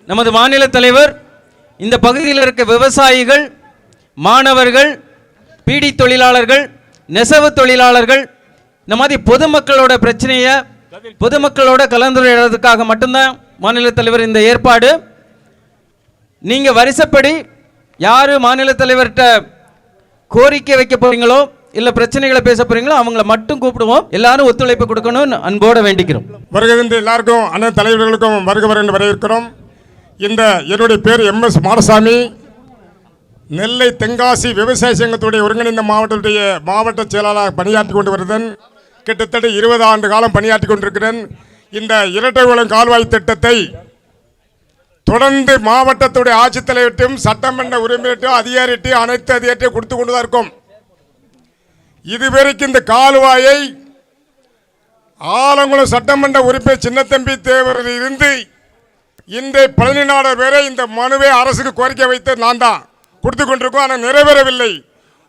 நமது மாநில தலைவர் இந்த பகுதியில் இருக்க விவசாயிகள், மாணவர்கள், பீடி தொழிலாளர்கள், நெசவு தொழிலாளர்கள், இந்த மாதிரி பொதுமக்களோட பிரச்சனையை பொதுமக்களோட கலந்துரையாடுறதுக்காக மட்டும்தான் மாநில தலைவர் இந்த ஏற்பாடு. நீங்க வரிசைப்படி யாரு மாநில தலைவர்கிட்ட கோரிக்கை வைக்க போறீங்களோ இல்ல பிரச்சனைகளை பேச போறீங்களோ அவங்கள மட்டும் கூப்பிடுவோம். எல்லாரும் ஒத்துழைப்பு கொடுக்கணும்னு அன்போட வேண்டிக்கிறோம். வருகின்ற எல்லாருக்கும் அனைத்து தலைவர்களுக்கும் வருக என்று வரவேற்கிறோம். இந்த என்னுடைய பேர் MS மாடசாமி. நெல்லை தென்காசி விவசாய சங்கத்துடைய ஒருங்கிணைந்த மாவட்டத்துடைய மாவட்ட செயலாளர் பணியாற்றி கொண்டு வருகிறேன். கிட்டத்தட்ட 20 ஆண்டு காலம் பணியாற்றி கொண்டிருக்கிறேன். இந்த இரட்டைகுளம் கால்வாய் திட்டத்தை தொடர்ந்து மாவட்டத்துடைய ஆட்சித்தலைவர்கிட்டையும் சட்டமன்ற உரிமையிட்டும் அதிகாரிட்டையும் அனைத்து அதிகாரிட்டையும் கொடுத்து கொண்டு தான் இருக்கும். இதுவரைக்கும் இந்த கால்வாயை ஆலங்குளம் சட்டமன்ற உறுப்பினர் சின்னத்தம்பி தேவரில் இருந்து இந்த பழனிநாடர் வரை இந்த மனுவை அரசுக்கு கோரிக்கை வைத்து நான் தான் கொடுத்து கொண்டிருக்கோம். ஆனால் நிறைவேறவில்லை.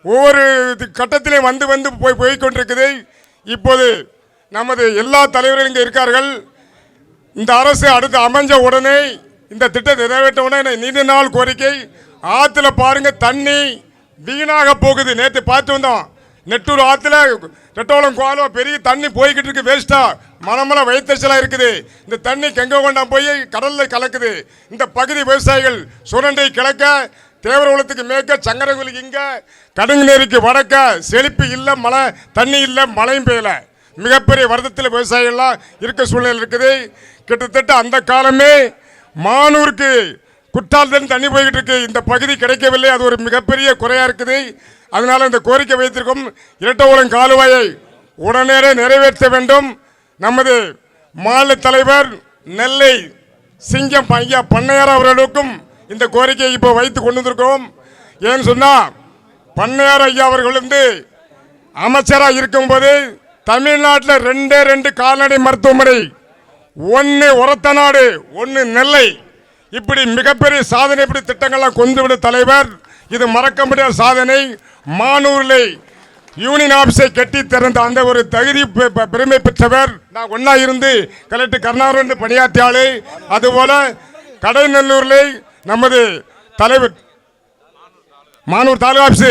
ஒவ்வொரு கட்டத்திலையும் வந்து போய் கொண்டிருக்குது. இப்போது நமது எல்லா தலைவர்களும் இங்கே இருக்கார்கள். இந்த அரசு அடுத்து அமைஞ்ச உடனே இந்த திட்டத்தை நிறைவேற்ற உடனே நீண்ட நாள் கோரிக்கை. ஆற்றுல பாருங்க தண்ணி வீணாக போகுது. நேற்று பார்த்து வந்தோம். நெட்டூர் ஆற்றுல ரெட்டோளம் கோலம் பெரிய தண்ணி போய்கிட்டு இருக்கு. வேஸ்டா மனமல வயிற்றுச்சலாக இருக்குது. இந்த தண்ணி கெங்க கொண்டா போய் கடலில் கலக்குது. இந்த பகுதி விவசாயிகள் சுரண்டை கிழக்க, தேவரகுளத்துக்கு மேற்க, சங்கரகுலிக்கு இங்கே, கடுங்குநேரிக்கு வடக்க செழிப்பு இல்லை, மழை தண்ணி இல்லை, மழையும் பெய்யலை. மிகப்பெரிய வருத்தத்தில் விவசாயிகள்லாம் இருக்க சூழ்நிலை இருக்குது. கிட்டத்தட்ட அந்த காலமே மானூருக்கு குற்றாலத்தில் தண்ணி போய்கிட்டு இருக்கு. இந்த பகுதி கிடைக்கவில்லை. அது ஒரு மிகப்பெரிய குறையாக இருக்குது. அதனால இந்த கோரிக்கை வைத்திருக்கும். இரட்டைகுளம் கால்வாயை உடனே நிறைவேற்ற வேண்டும். நமது மாநில தலைவர் நெல்லை சிங்கம் ஐயா பண்ணையார் அவர்களுக்கும் இந்த கோரிக்கையை இப்போ வைத்து கொண்டு வந்திருக்கிறோம். ஏன்னு சொன்னால் பண்ணையார் ஐயா அவர்கள் அமைச்சராக இருக்கும்போது தமிழ்நாட்டில் 2 கால்நடை மருத்துவமனை, 1 ஒரத்தநாடு, 1 நெல்லை, இப்படி மிகப்பெரிய சாதனை இப்படி திட்டங்கள்லாம் கொண்டு விட தலைவர். இது மறக்க முடியாத சாதனை. மானூரில் யூனியன் ஆபீஸை கட்டி திறந்த அந்த ஒரு தகுதி பெருமை பெற்றவர். நான் ஒன்னா இருந்து கலெக்டர் கருணாகரன் பணியாற்றிய ஆளு. அதுபோல கடைநல்லூரில் நமது தலைவர் மானூர் தாலுகா ஆபீஸ்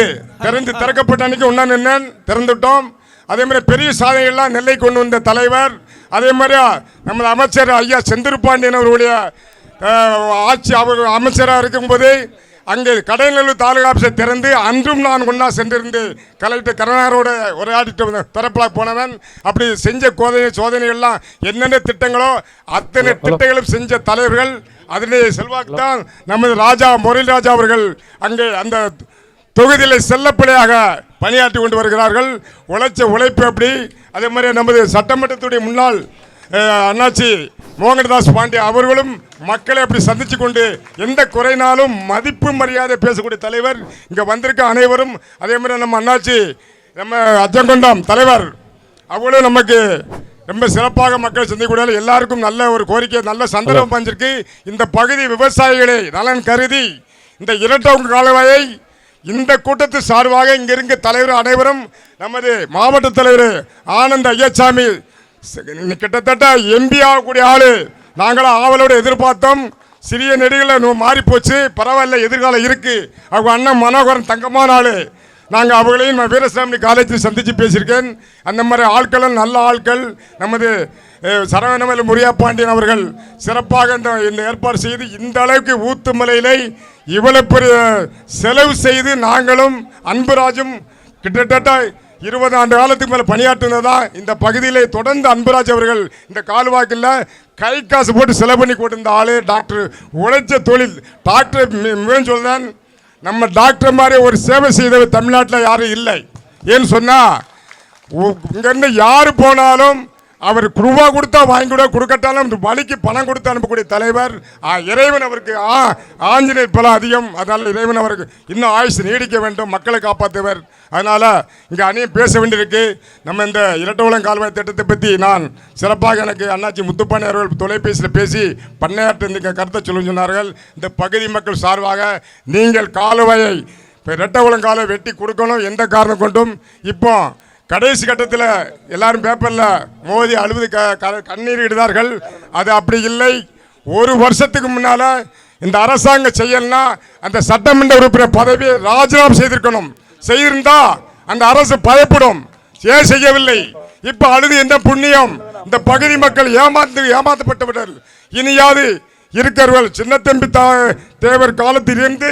திறக்கப்பட்ட அன்னைக்கு ஒன்னா நின்று திறந்துட்டோம். அதே மாதிரி பெரிய சாதனைகள்லாம் நெல்லை கொண்டு வந்த தலைவர். அதே மாதிரி நமது அமைச்சர் ஐயா செந்திருப்பாண்டியன் அவருடைய ஆட்சி அவர் அமைச்சராக இருக்கும்போது அங்கே கடைநல்லூர் தாலுகா ஆஃபீஸை திறந்து அன்றும் நான் ஒன்றா சென்றிருந்து கலெக்டர் கருணாகரோட உரையாடிட்டு திறப்பலாக போனவன். அப்படி செஞ்ச சோதனைகள்லாம் என்னென்ன திட்டங்களோ அத்தனை திட்டங்களும் செஞ்ச தலைவர்கள். அதனுடைய செல்வாக்கு தான் நமது ராஜா முரளி ராஜா அவர்கள் அங்கே அந்த தொகுதியில் செல்லப்பிள்ளையாக பணியாற்றி கொண்டு வருகிறார்கள். உழைப்பு அப்படி. அதே மாதிரி நமது சட்டமன்றத்துடைய முன்னாள் அண்ணாச்சி மோகன்தாஸ் பாண்டே அவர்களும் மக்களை அப்படி சந்திச்சு கொண்டு எந்த குறைனாலும் மதிப்பு மரியாதை பேசக்கூடிய தலைவர். இங்கே வந்திருக்க அனைவரும் அதே மாதிரி நம்ம அண்ணாச்சி நம்ம அச்சங்கொண்டாம் தலைவர் அவங்களும் நமக்கு ரொம்ப சிறப்பாக மக்களை சந்திக்கக்கூடிய எல்லாருக்கும் நல்ல ஒரு கோரிக்கை, நல்ல சந்தர்ப்பம் பஞ்சிருக்கு. இந்த பகுதி விவசாயிகளை நலன் கருதி இந்த இரட்டைகுளம் கால்வாயை இந்த கூட்டத்து சார்பாக இங்க இருக்க தலைவர் அனைவரும் நமது மாவட்ட தலைவர் ஆனந்த் ஐயசாமி கிட்டத்தட்ட MP ஆகக்கூடிய ஆளு. நாங்களும் ஆவலோடு எதிர்பார்த்தோம். சிறிய நெடுகளை மாறி போச்சு, பரவாயில்ல, எதிர்காலம் இருக்கு. அவங்க அண்ணன் மனோகரன் தங்கமான ஆளு. நாங்கள் அவங்களையும் வீரசாமி காலேஜில் சந்தித்து பேசியிருக்கேன். அந்த மாதிரி ஆட்களும் நல்ல ஆட்கள். நமது சரவணமலை முரியாப்பாண்டியன் அவர்கள் சிறப்பாக இந்த ஏற்பாடு செய்து இந்த அளவுக்கு ஊத்துமலையிலே இவ்வளவு பெரிய செலவு செய்து நாங்களும் அன்புராஜும் கிட்டத்தட்ட 20 ஆண்டு காலத்துக்கு மேலே பணியாற்றுனதா இந்த பகுதியிலே தொடர்ந்து அன்புராஜ் அவர்கள் இந்த கால்வாக்கில் கை காசு போட்டு செலவு பண்ணி கொண்டிருந்த ஆளு. டாக்டர் உழைச்ச தொழில் டாக்டர் மிகவும் சொல்றேன். நம்ம டாக்டர் மாதிரி ஒரு சேவை செய்தவர் தமிழ்நாட்டில் யாரும் இல்லை. ஏன்னு சொன்னால் இங்கேருந்து யார் போனாலும் அவர் ரூபா கொடுத்தா வாங்கி கூட கொடுக்கட்டாலும் வழிக்கு பணம் கொடுத்து அனுப்பக்கூடிய தலைவர். இறைவன் அவருக்கு ஆஞ்சநேயர் பல அதிகம். அதனால் இறைவன் அவருக்கு இன்னும் ஆயுசு நீடிக்க வேண்டும், மக்களை காப்பாற்றுவர். அதனால் இங்கே அணியும் பேச வேண்டியிருக்கு. நம்ம இந்த இரட்டைகுளம் கால்வாய் திட்டத்தை பற்றி நான் சிறப்பாக எனக்கு அண்ணாச்சி முத்துப்பாண்டி அவர்கள் தொலைபேசியில் பேசி பண்ணையாற்று இந்த கருத்தை சொல்ல சொன்னார்கள். இந்த பகுதி மக்கள் சார்பாக நீங்கள் கால்வாயை இரட்டைகுளம் கால்வாய் வெட்டி கொடுக்கணும், எந்த காரணம் கொண்டும். இப்போ கடைசி கட்டத்தில் எல்லாரும் பேப்பரில் மோதி அழுது கண்ணீர் இடுதார்கள். அது அப்படி இல்லை. ஒரு வருஷத்துக்கு முன்னால இந்த அரசாங்கம் செய்யலனா அந்த சட்டமன்ற உறுப்பினர் பதவியை ராஜினாமா செய்திருக்கணும். செய்திருந்தா அந்த அரசு பயப்படும். ஏன் செய்யவில்லை? இப்ப அழுது என்ன புண்ணியம்? இந்த பகுதி மக்கள் ஏமாற்றப்பட்டவர்கள். இனியாவது இருக்கிறவர்கள் சின்னத்தம்பி தேவர் காலத்தில் இருந்து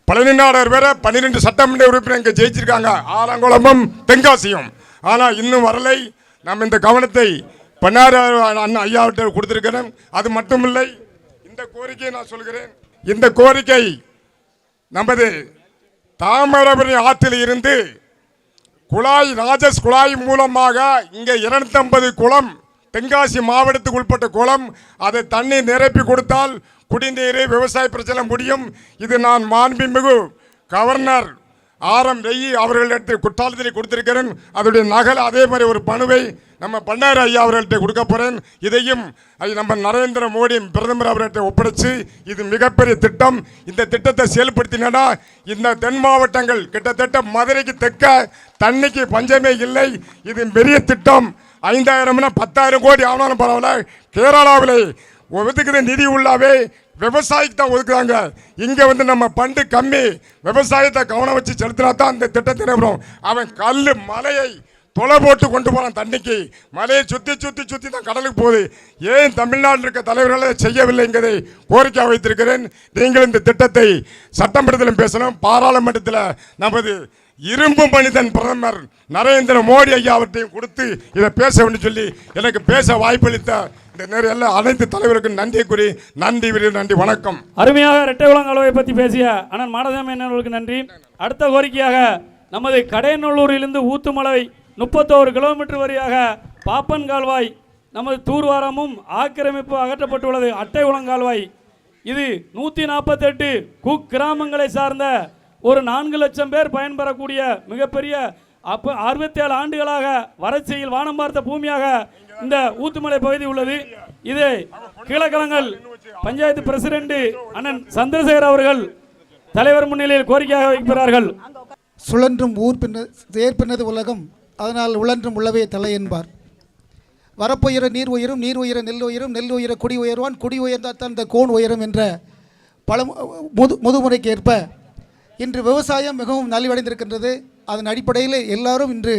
பழனிநாடர் வேற 12 சட்டமன்ற உறுப்பினர் இங்கே ஜெயிச்சிருக்காங்க, ஆலங்குளமும் தென்காசியும். ஆனால் இன்னும் வரலை. நம்ம இந்த கவனத்தை பண்ணார அண்ணா ஐயாவிட்ட கொடுத்திருக்கிறேன். அது மட்டுமில்லை, இந்த கோரிக்கையை நான் சொல்கிறேன். இந்த கோரிக்கை நமது தாமிரபரணி ஆற்றில் இருந்து குழாய் ராஜஸ் குழாய் மூலமாக இங்கே 250 குளம், தென்காசி மாவட்டத்துக்கு உட்பட்ட குளம், அதை தண்ணீர் நிரப்பி கொடுத்தால் குடிநீர் விவசாய பிரச்சனை முடியும். இது நான் மாண்புமிகு கவர்னர் ஆரம் ரெய்யி அவர்களிடத்தை குற்றாலத்தில் கொடுத்திருக்கிறேன். அதோடைய நகல் அதே மாதிரி ஒரு பணுவை நம்ம பண்ணார ஐயா அவர்கள்ட்ட கொடுக்க போகிறேன். இதையும் நம்ம நரேந்திர மோடி பிரதமர் அவர்கிட்ட ஒப்படைச்சு, இது மிகப்பெரிய திட்டம். இந்த திட்டத்தை செயல்படுத்தினா இந்த தென் மாவட்டங்கள் கிட்டத்தட்ட மதுரைக்கு தெற்க தண்ணிக்கு பஞ்சமே இல்லை. இது பெரிய திட்டம். 5000 10,000 கோடி ஆனாலும் பரவாயில்ல. கேரளாவில் ஒதுக்குற நிதி உள்ளாவே விவசாயிக்கு தான் ஒதுக்குறாங்க. இங்கே வந்து நம்ம பண்டு கம்மி, விவசாயத்தை கவனம் வச்சு செலுத்தினா தான் இந்த திட்டத்தை நிறுவனம். அவன் கல் மலையை தொலை போட்டு கொண்டு போனான் தண்ணிக்கு. மலையை சுற்றி சுற்றி சுற்றி தான் கடலுக்கு போகுது. ஏன் தமிழ்நாட்டில் இருக்க தலைவர்களை செய்யவில்லைங்கிறதை கோரிக்கை வைத்திருக்கிறேன். நீங்கள் இந்த திட்டத்தை சட்டமன்றத்திலும் பேசணும், பாராளுமன்றத்தில் நமது இரும்பு மனிதன் பிரதமர் நரேந்திர மோடி ஐயா அவற்றையும் கொடுத்து இதை பேச வேண்டும் சொல்லி எனக்கு பேச வாய்ப்பளித்த இந்த நேரில் அனைத்து தலைவருக்கும் நன்றி கூறி நன்றி வணக்கம். அருமையாக இரட்டைகுளம் அளவை பற்றி பேசிய அண்ணன் மாடசாமி அண்ணர்களுக்கு நன்றி. அடுத்த கோரிக்கையாக நமது கடையநல்லூரிலிருந்து ஊத்துமலை 31 கிலோமீட்டர் வழியாக பாப்பன் கால்வாய் நமது தூர்வாரமும் ஆக்கிரமிப்பு அகற்றப்பட்டுள்ளது. அட்டைகுளம் கால்வாய் இது 148 குக்கிராமங்களை சார்ந்த ஒரு 4 லட்சம் பேர் பயன்பெறக்கூடிய மிகப்பெரிய 67 ஆண்டுகளாக வறட்சியில் வானம் பார்த்த பூமியாக இந்த ஊத்துமலை பகுதி உள்ளது. இது கீழக்கலங்கல் பஞ்சாயத்து பிரசிடென்ட் அண்ணன் சந்திரசேகர் அவர்கள் தலைவர் முன்னிலையில் கோரிக்கையாக வைக்கிறார்கள். சுழன்றும் ஊர் பின்னது உலகம், அதனால் உழன்றும் உள்ளவே தலை என்பார். வரப்புயர நீர் உயரும், நீர் உயர நெல் உயரும், நெல் உயர குடி உயர்வான், குடி உயர்ந்தால் தான் இந்த கோன் உயரும் என்ற பல முதுமுறைக்கு ஏற்ப இன்று விவசாயம் மிகவும் நலிவடைந்திருக்கின்றது. அதன் அடிப்படையில் எல்லாரும் இன்று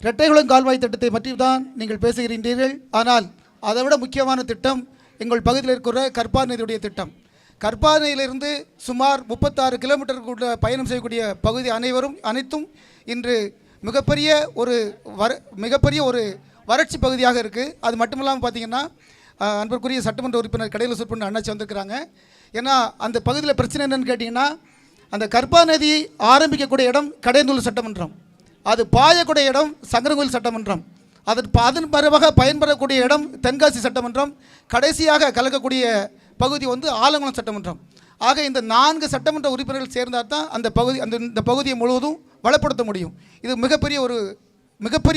இரட்டைகுளம் கால்வாய் திட்டத்தை பற்றி தான் நீங்கள் பேசுகின்றீர்கள். ஆனால் அதை விட முக்கியமான திட்டம் எங்கள் பகுதியில் இருக்கிற கற்பார் நதியுடைய திட்டம். கற்பார் நதியிலிருந்து சுமார் 36 கிலோமீட்டருக்கு பயணம் செய்யக்கூடிய பகுதி அனைத்தும் இன்று மிகப்பெரிய ஒரு வறட்சி பகுதியாக இருக்குது. அது மட்டும் இல்லாமல் பார்த்தீங்கன்னா அன்பிற்குரிய சட்டமன்ற உறுப்பினர் கடையில் சுற்று அண்ணாச்சி வந்திருக்கிறாங்க. ஏன்னா அந்த பகுதியில் பிரச்சனை என்னென்னு கேட்டிங்கன்னா, அந்த கற்பா நதி ஆரம்பிக்கக்கூடிய இடம் கடையநல்லூர் சட்டமன்றம், அது பாயக்கூடிய இடம் சங்கரங்கோயில் சட்டமன்றம், அதன் பரவாக பயன்பெறக்கூடிய இடம் தென்காசி சட்டமன்றம், கடைசியாக கலக்கக்கூடிய பகுதி வந்து ஆலங்குளம் சட்டமன்றம். ஆக இந்த 4 சட்டமன்ற உறுப்பினர்கள் சேர்ந்தால் தான் இந்த பகுதியை முழுவதும் வளப்படுத்த முடியும். இது மிகப்பெரிய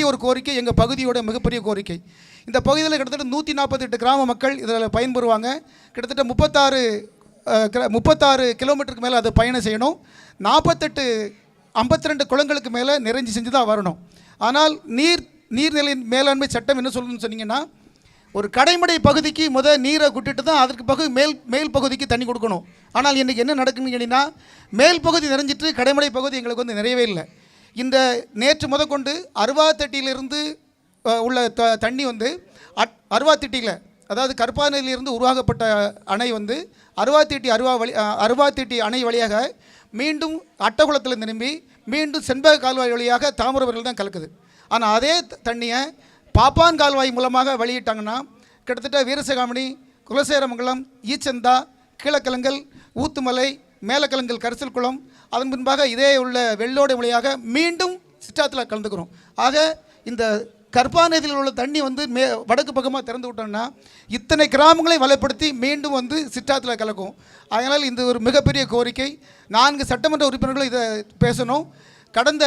ஒரு கோரிக்கை, எங்கள் பகுதியோட மிகப்பெரிய கோரிக்கை. இந்த பகுதியில் கிட்டத்தட்ட 148 கிராம மக்கள் இதில் பயன்பெறுவாங்க. கிட்டத்தட்ட 36 கிலோமீட்டருக்கு மேலே அதை பயணம் செய்யணும். 52 குளங்களுக்கு மேலே நிறைஞ்சி செஞ்சு தான் வரணும். ஆனால் நீர்நிலை மேலாண்மை சட்டம் என்ன சொல்லணும்னு சொன்னீங்கன்னா, ஒரு கடைமடை பகுதிக்கு நீரை விட்டுட்டு தான் அதற்கு மேல் பகுதிக்கு தண்ணி கொடுக்கணும். ஆனால் இன்றைக்கி என்ன நடக்குதுன்னு கேட்டிங்கன்னா, மேல் பகுதி நிறைஞ்சிட்டு கடைமடை பகுதி எங்களுக்கு வந்து நிறையவே இல்லை. இந்த நேற்று முதற்கொண்டு அருவாத்தட்டியிலிருந்து உள்ள தண்ணி வந்து அருவாத்திட்டியில், அதாவது கற்பானையிலிருந்து உருவாக்கப்பட்ட அணை வந்து அருவாத்திட்டி அணை வழியாக மீண்டும் அட்டகுளத்தில் திரும்பி மீண்டும் செண்பக கால்வாய் வழியாக தாமிரபரணி தான் கலக்குது. ஆனால் அதே தண்ணியை பாப்பான் கால்வாய் மூலமாக வெளியிட்டாங்கன்னா கிட்டத்தட்ட வீரசகாமணி, குலசேரமங்கலம், ஈச்சந்தா, கீழக்கலங்கல், ஊத்துமலை, மேலக்கலங்கல், கரிசல் குளம், அதன் பின்பாக இதே உள்ள வெள்ளோடை வழியாக மீண்டும் சிற்றாத்தில் கலந்துக்கிறோம். ஆக இந்த கற்பாநதியில் உள்ள தண்ணி வந்து வடக்கு பக்கமாக திறந்து விட்டோம்னா இத்தனை கிராமங்களை வளப்படுத்தி மீண்டும் வந்து சிற்றாத்தில் கலக்கும். அதனால் இந்த ஒரு மிகப்பெரிய கோரிக்கை. 4 சட்டமன்ற உறுப்பினர்களும் இதை பேசணும். கடந்த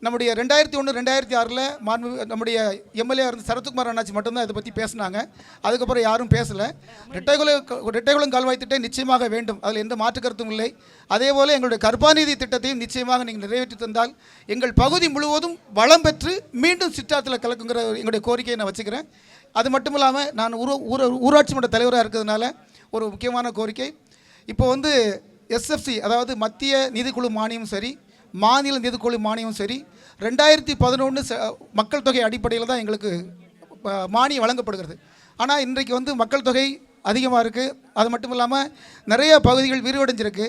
நம்முடைய 2001-2006 நம்முடைய எம்எல்ஏ இருந்த சரத்குமார் அண்ணாச்சி மட்டும்தான் இதை பற்றி பேசினாங்க. அதுக்கப்புறம் யாரும் பேசலை. இரட்டைகுளம் கால்வாய் திட்டம் நிச்சயமாக வேண்டும், அதில் எந்த மாற்று கருத்தும் இல்லை. அதே போல் எங்களுடைய கற்பாநீதி திட்டத்தையும் நிச்சயமாக நீங்கள் நிறைவேற்றி தந்தால் எங்கள் பகுதி முழுவதும் வளம் பெற்று மீண்டும் சிற்றாத்தில் கலக்குங்கிற எங்களுடைய கோரிக்கையை நான் வச்சுக்கிறேன். அது மட்டும் இல்லாமல் நான் ஊராட்சி மன்ற தலைவராக இருக்கிறதுனால ஒரு முக்கியமான கோரிக்கை, இப்போ வந்து எஸ்எஃப்சி அதாவது மத்திய நிதிக்குழு மானியம் சரி, மாநில நிதிக்குழு மானியம் சரி, 2011 மக்கள் தொகை அடிப்படையில் தான் எங்களுக்கு மானியம் வழங்கப்படுகிறது. ஆனால் இன்றைக்கு வந்து மக்கள் தொகை அதிகமாக இருக்குது. அது மட்டும் இல்லாமல் நிறைய பகுதிகள் விரிவடைஞ்சிருக்கு.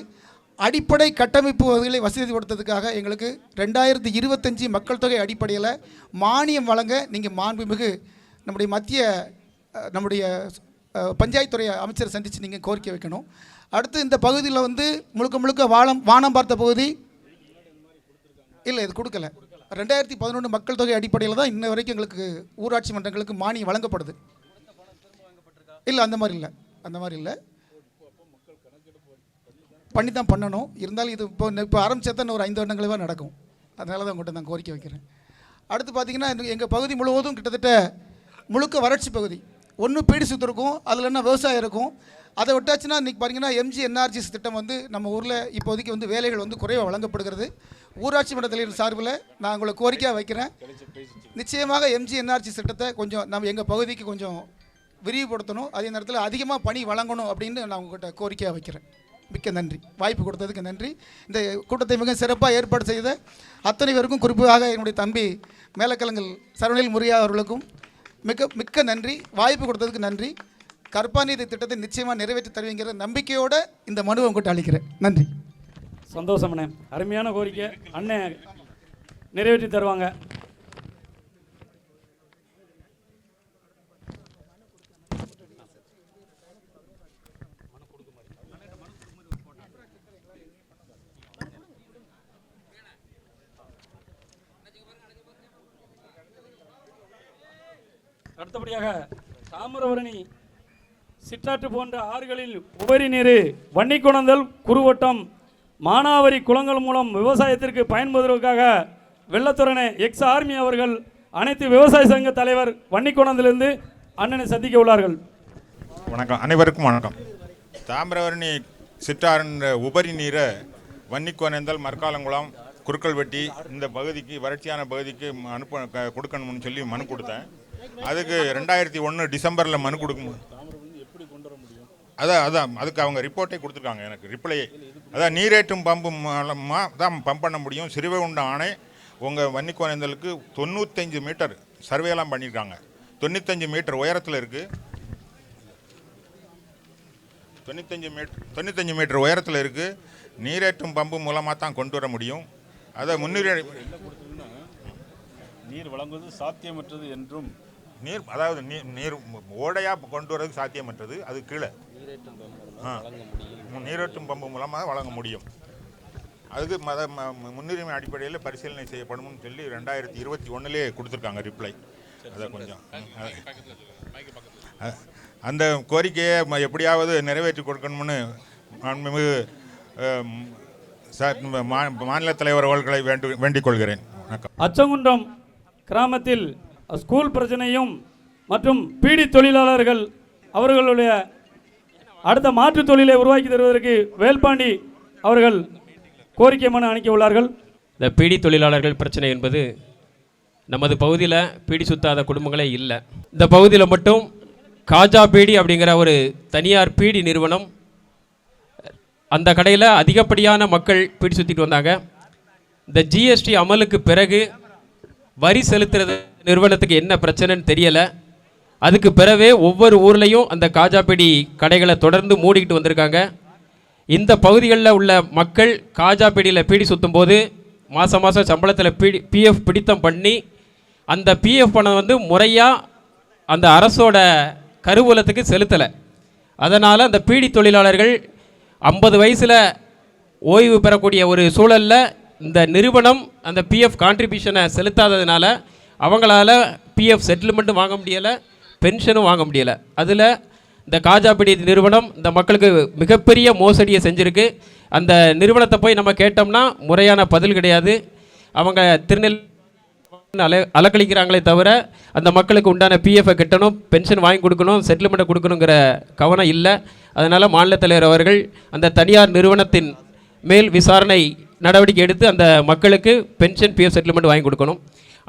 அடிப்படை கட்டமைப்பு வசதிகளை வசதிப்படுத்துறதுக்காக எங்களுக்கு 2025 மக்கள் தொகை அடிப்படையில் மானியம் வழங்க நீங்கள் மாண்புமிகு நம்முடைய பஞ்சாயத்து துறை அமைச்சரை சந்தித்து நீங்கள் கோரிக்கை வைக்கணும். அடுத்து இந்த பகுதியில் வந்து முழுக்க வானம் பார்த்த பகுதி இல்லை, இது கொடுக்கல. 2011 மக்கள் தொகை அடிப்படையில் தான் இன்ன வரைக்கும் எங்களுக்கு ஊராட்சி மன்றங்களுக்கு மானியம் வழங்கப்படுது. இல்லை அந்த மாதிரி இல்லை பண்ணி தான் பண்ணணும். இருந்தாலும் இது இப்போ ஆரம்பிச்சா தான் ஒரு 5 வருடங்களாக நடக்கும். அதனால தான் உங்கள்கிட்ட நான் கோரிக்கை வைக்கிறேன். அடுத்து பார்த்திங்கன்னா எங்கள் பகுதி முழுவதும் கிட்டத்தட்ட முழுக்க வறட்சி பகுதி. ஒன்று பீடி சுத்து இருக்கும், அதில் என்ன விவசாயம் இருக்கும். அதை விட்டாச்சுன்னா இன்றைக்கி பார்த்திங்கன்னா MGNRGS திட்டம் வந்து நம்ம ஊரில் இப்போதைக்கு வந்து வேலைகள் வந்து குறைவாக வழங்கப்படுகிறது. ஊராட்சி மன்ற தலைவர் சார்பில் நான் உங்களை கோரிக்கையாக வைக்கிறேன். நிச்சயமாக MGNRGS திட்டத்தை கொஞ்சம் நம்ம எங்கள் பகுதிக்கு கொஞ்சம் விரிவுபடுத்தணும். அதே நேரத்தில் அதிகமாக பணி வழங்கணும் அப்படின்னு நான் உங்கள்கிட்ட கோரிக்கையாக வைக்கிறேன். மிக்க நன்றி, வாய்ப்பு கொடுத்ததுக்கு நன்றி. இந்த கூட்டத்தை மிக சிறப்பாக ஏற்பாடு செய்த அத்தனை பேருக்கும், குறிப்பாக என்னுடைய தம்பி மேலக்கலங்கல் சரவணேல் முருகா அவர்களுக்கும் மிக்க நன்றி. வாய்ப்பு கொடுத்ததுக்கு நன்றி. கருப்பாநிதி திட்டத்தை நிச்சயமாக நிறைவேற்றி தருவீங்கிற நம்பிக்கையோடு இந்த மனுவை உங்கள்கிட்ட அளிக்கிறேன். நன்றி. சந்தோஷம் அண்ணே, அருமையான கோரிக்கை. அண்ணன் நிறைவேற்றி தருவாங்க. அடுத்தபடியாக தாமிரபரணி சிற்றாற்று போன்ற ஆறுகளில் உபரி நீர் வன்னிக்குணந்தல் குறுவட்டம் மானாவரி குளங்கள் மூலம் விவசாயத்திற்கு பயன்படுவதற்காக வெள்ளத்துறையின எக்ஸ் ஆர்மி அவர்கள் அனைத்து விவசாய சங்க தலைவர் வன்னிக்குணந்திலிருந்து அண்ணனை சந்திக்க உள்ளார்கள். வணக்கம், அனைவருக்கும் வணக்கம். தாமிரபரணி சிற்றாறின் உபரி நீரை வன்னிக்கோனேந்தல் மர்க்காலங்குளம் குறுக்கல்வெட்டி இந்த பகுதிக்கு வறட்சியான பகுதிக்கு கொடுக்கணும்னு சொல்லி மனு கொடுத்தேன். அதுக்கு 2001 டிசம்பரில் மனு கொடுக்கும். அதான் அதுக்கு அவங்க ரிப்போர்ட்டே கொடுத்துருக்காங்க, எனக்கு ரிப்ளையே. அதான் நீரேற்றும் பம்பு மூலமாக தான் பம்ப் பண்ண முடியும். சிறுவைகுண்ட ஆணை உங்கள் வன்னிக்கோனேந்தலுக்கு 95 மீட்டர் சர்வேலாம் பண்ணியிருக்காங்க. 95 மீட்டர் உயரத்தில் இருக்குது. 95 மீட்டர் உயரத்தில் இருக்குது. நீரேற்றும் பம்பு மூலமாக தான் கொண்டு வர முடியும். அதை நீர் வழங்குவது சாத்தியமற்றது என்றும் அதாவது நீர் ஓடையாக கொண்டு வரது சாத்தியமற்றது. அது கீழே நீரேற்றும் பம்பு மூலமாக வழங்க முடியும். அதுக்கு முன்னுரிமை அடிப்படையில் பரிசீலனை செய்யப்படும்னு சொல்லி 2021 கொடுத்துருக்காங்க ரிப்ளை. அதை கொஞ்சம் அந்த கோரிக்கையை எப்படியாவது நிறைவேற்றி கொடுக்கணும்னு மாண்புமிகு மாநில தலைவர் அவர்களை வேண்டிக் கொள்கிறேன். அச்சங்குன்றம் கிராமத்தில் ஸ்கூல் பிரச்சனையும் மற்றும் பீடி தொழிலாளர்கள் அவர்களுடைய அடுத்த மாற்று தொழிலை உருவாக்கி தருவதற்கு வேல்பாண்டி அவர்கள் கோரிக்கை மனு அனுப்பி உள்ளார்கள். இந்த பீடி தொழிலாளர்கள் பிரச்சனை என்பது நமது பகுதியில் பீடி சுத்தாத குடும்பங்களே இல்லை. இந்த பகுதியில் மட்டும் காஜா பீடி அப்படிங்கிற ஒரு தனியார் பீடி நிறுவனம், அந்த கடையில் அதிகப்படியான மக்கள் பீடி சுற்றிட்டு வந்தாங்க. இந்த GST அமலுக்கு பிறகு வரி செலுத்துறது நிறுவனத்துக்கு என்ன பிரச்சனைன்னு தெரியலை. அதுக்கு பிறவே ஒவ்வொரு ஊர்லேயும் அந்த காஜா பீடி கடைகளை தொடர்ந்து மூடிக்கிட்டு வந்திருக்காங்க. இந்த பகுதிகளில் உள்ள மக்கள் காஜா பீடியில் பீடி சுற்றும் போது மாதம் சம்பளத்தில் PF பிடித்தம் பண்ணி அந்த PF பணம் வந்து முறையாக அந்த அரசோட கருவூலத்துக்கு செலுத்தலை. அதனால் அந்த பீடி தொழிலாளர்கள் 50 வயசில் ஓய்வு பெறக்கூடிய ஒரு சூழலில் இந்த நிறுவனம் அந்த PF கான்ட்ரிபியூஷனை செலுத்தாததுனால அவங்களால PF செட்டில்மெண்ட்டும் வாங்க முடியலை, பென்ஷனும் வாங்க முடியலை. அதில் இந்த காஜாபீடி நிறுவனம் இந்த மக்களுக்கு மிகப்பெரிய மோசடியை செஞ்சுருக்கு. அந்த நிறுவனத்தை போய் நம்ம கேட்டோம்னா முறையான பதில் கிடையாது. அவங்க அலக்கழிக்கிறாங்களே தவிர அந்த மக்களுக்கு உண்டான PF கட்டணும், பென்ஷன் வாங்கி கொடுக்கணும், செட்டில்மெண்ட்டை கொடுக்கணுங்கிற கவனம் இல்லை. அதனால் மாநில தலைவர் அவர்கள் அந்த தனியார் நிறுவனத்தின் மேல் விசாரணை நடவடிக்கை எடுத்து அந்த மக்களுக்கு பென்ஷன் PF செட்டில்மெண்ட் வாங்கி கொடுக்கணும்.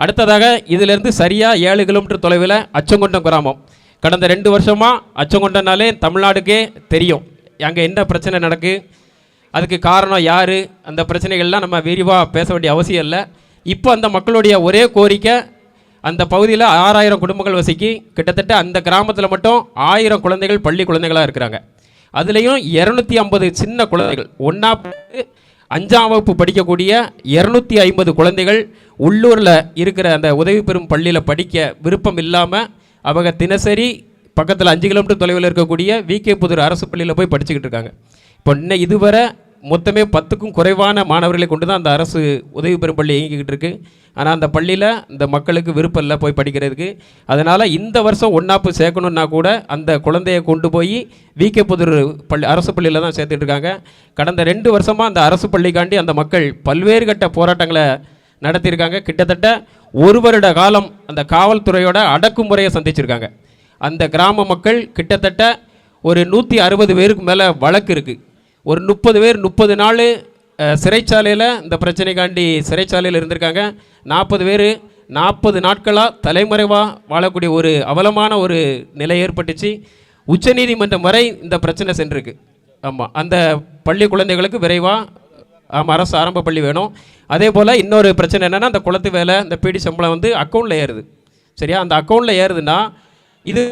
அடுத்ததாக இதிலிருந்து சரியாக 7 கிலோமீட்டர் தொலைவில் அச்சங்குண்டம் கிராமம். கடந்த 2 வருஷமாக அச்சங்குண்டம்னாலே தமிழ்நாடுக்கே தெரியும் அங்கே என்ன பிரச்சனை நடக்கு, அதுக்கு காரணம் யார், அந்த பிரச்சனைகள்லாம் நம்ம விரிவாக பேச வேண்டிய அவசியம் இல்லை. இப்போ அந்த மக்களுடைய ஒரே கோரிக்கை, அந்த பகுதியில் 6000 குடும்பங்கள் வசிக்கி கிட்டத்தட்ட அந்த கிராமத்தில் மட்டும் 1000 குழந்தைகள் பள்ளி குழந்தைகளாக இருக்கிறாங்க. அதுலேயும் 250 சின்ன குழந்தைகள் 1 5ஆம் வகுப்பு படிக்கக்கூடிய 250 குழந்தைகள் உள்ளூரில் இருக்கிற அந்த உதவி பெறும் பள்ளியில் படிக்க விருப்பம் இல்லாமல் அவங்க தினசரி பக்கத்தில் 5 கிலோமீட்டர் தொலைவில் இருக்கக்கூடிய விகே புதூர் அரசு பள்ளியில் போய் படிச்சுக்கிட்டு இருக்காங்க. இப்போ இன்னும் இதுவரை மொத்தமே 10க்கும் குறைவான மாணவர்களை கொண்டு தான் அந்த அரசு உதவி பெறும் பள்ளி இயங்கிக்கிட்டு இருக்குது. ஆனால் அந்த பள்ளியில் இந்த மக்களுக்கு விருப்பம் இல்லை போய் படிக்கிறதுக்கு. அதனால் இந்த வருஷம் 1ஆப்பு சேர்க்கணுன்னா கூட அந்த குழந்தையை கொண்டு போய் விகே புதூர் பள்ளி அரசு பள்ளியில் தான் சேர்த்துட்டு இருக்காங்க. கடந்த 2 வருஷமாக அந்த அரசு பள்ளிக்காண்டி அந்த மக்கள் பல்வேறு கட்ட போராட்டங்களை நடத்தியிருக்காங்க. கிட்டத்தட்ட 1 வருட காலம் அந்த காவல்துறையோட அடக்குமுறையை சந்திச்சிருக்காங்க. அந்த கிராம மக்கள் கிட்டத்தட்ட ஒரு 160 பேருக்கு மேலே வழக்கு இருக்குது. ஒரு 30 பேர் 30 நாள் சிறைச்சாலையில் இந்த பிரச்சனைக்காண்டி சிறைச்சாலையில் இருந்திருக்காங்க. 40 பேர் 40 நாட்களாக தலைமறைவாக வாழக்கூடிய ஒரு அவலமான ஒரு நிலை ஏற்பட்டுச்சு. உச்சநீதிமன்றம் வரை இந்த பிரச்சனை சென்றிருக்கு. ஆமாம், அந்த பள்ளி குழந்தைகளுக்கு விரைவாக அரசு ஆரம்ப பள்ளி வேணும். அதே போல் இன்னொரு பிரச்சனை என்னென்னா, அந்த குளத்து வேலை இந்த பிடி சம்பளம் வந்து அக்கௌண்ட்டில் ஏறுது. சரியா, அந்த அக்கௌண்ட்டில் ஏறுதுன்னா இது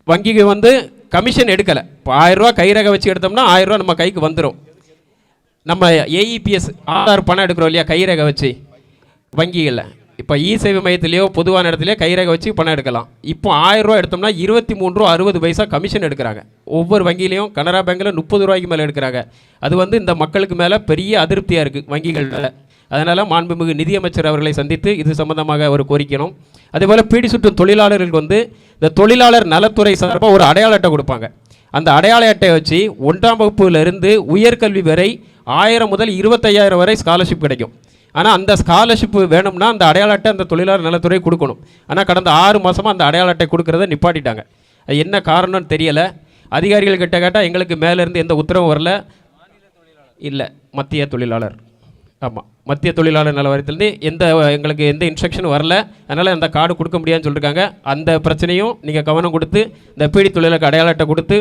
வங்கிக்கு வந்து கமிஷன் எடுக்கலை. இப்போ 1000 ரூபா கைரேகை வச்சு எடுத்தோம்னா 1000 ரூபா நம்ம கைக்கு வந்துடும். நம்ம ஏஇபிஎஸ் ஆதார் பணம் எடுக்கிறோம் இல்லையா கைரேகை வச்சு வங்கிகளில், இப்போ இ சேவை மையத்திலேயோ பொதுவான இடத்துலையோ கைரேகை வச்சு பணம் எடுக்கலாம். இப்போ 1000 ரூபா எடுத்தோம்னா 23 ரூபா 60 பைசா கமிஷன் எடுக்கிறாங்க. ஒவ்வொரு வங்கியிலையும் கனரா பேங்கில் 30 ரூபாய்க்கு மேலே எடுக்கிறாங்க. அது வந்து இந்த மக்களுக்கு மேலே பெரிய அதிருப்தியாக இருக்குது வங்கிகளில். அதனால் மாண்புமிகு நிதியமைச்சர் அவர்களை சந்தித்து இது சம்பந்தமாக ஒரு கோரிக்கணும். அதேபோல் பீடி சுற்றும் தொழிலாளர்களுக்கு வந்து இந்த தொழிலாளர் நலத்துறை சார்பாக ஒரு அடையாள அட்டை கொடுப்பாங்க. அந்த அடையாள அட்டையை வச்சு 1ஆம் வகுப்பிலிருந்து உயர்கல்வி வரை 1000 முதல் 25,000 வரை ஸ்காலர்ஷிப் கிடைக்கும். ஆனால் அந்த ஸ்காலர்ஷிப் வேணும்னா அந்த அடையாள அட்டை அந்த தொழிலாளர் நலத்துறை கொடுக்கணும். ஆனால் கடந்த 6 மாதமாக அந்த அடையாள அட்டை கொடுக்குறத நிப்பாட்டிட்டாங்க. அது என்ன காரணம்னு தெரியலை. அதிகாரிகள் கிட்ட கேட்டால் எங்களுக்கு மேலேருந்து எந்த உத்தரவும் வரல. இல்லை, மத்திய தொழிலாளர், ஆமாம், மத்திய தொழிலாளர் நல வாரியத்திலேருந்து எங்களுக்கு எந்த இன்ஸ்ட்ரக்ஷனும் வரல. அதனால் அந்த கார்டு கொடுக்க முடியாதுன்னு சொல்லியிருக்காங்க. அந்த பிரச்சனையும் நீங்கள் கவனம் கொடுத்து இந்த பீடி தொழிலாளருக்கு அடையாள அட்டை கொடுத்து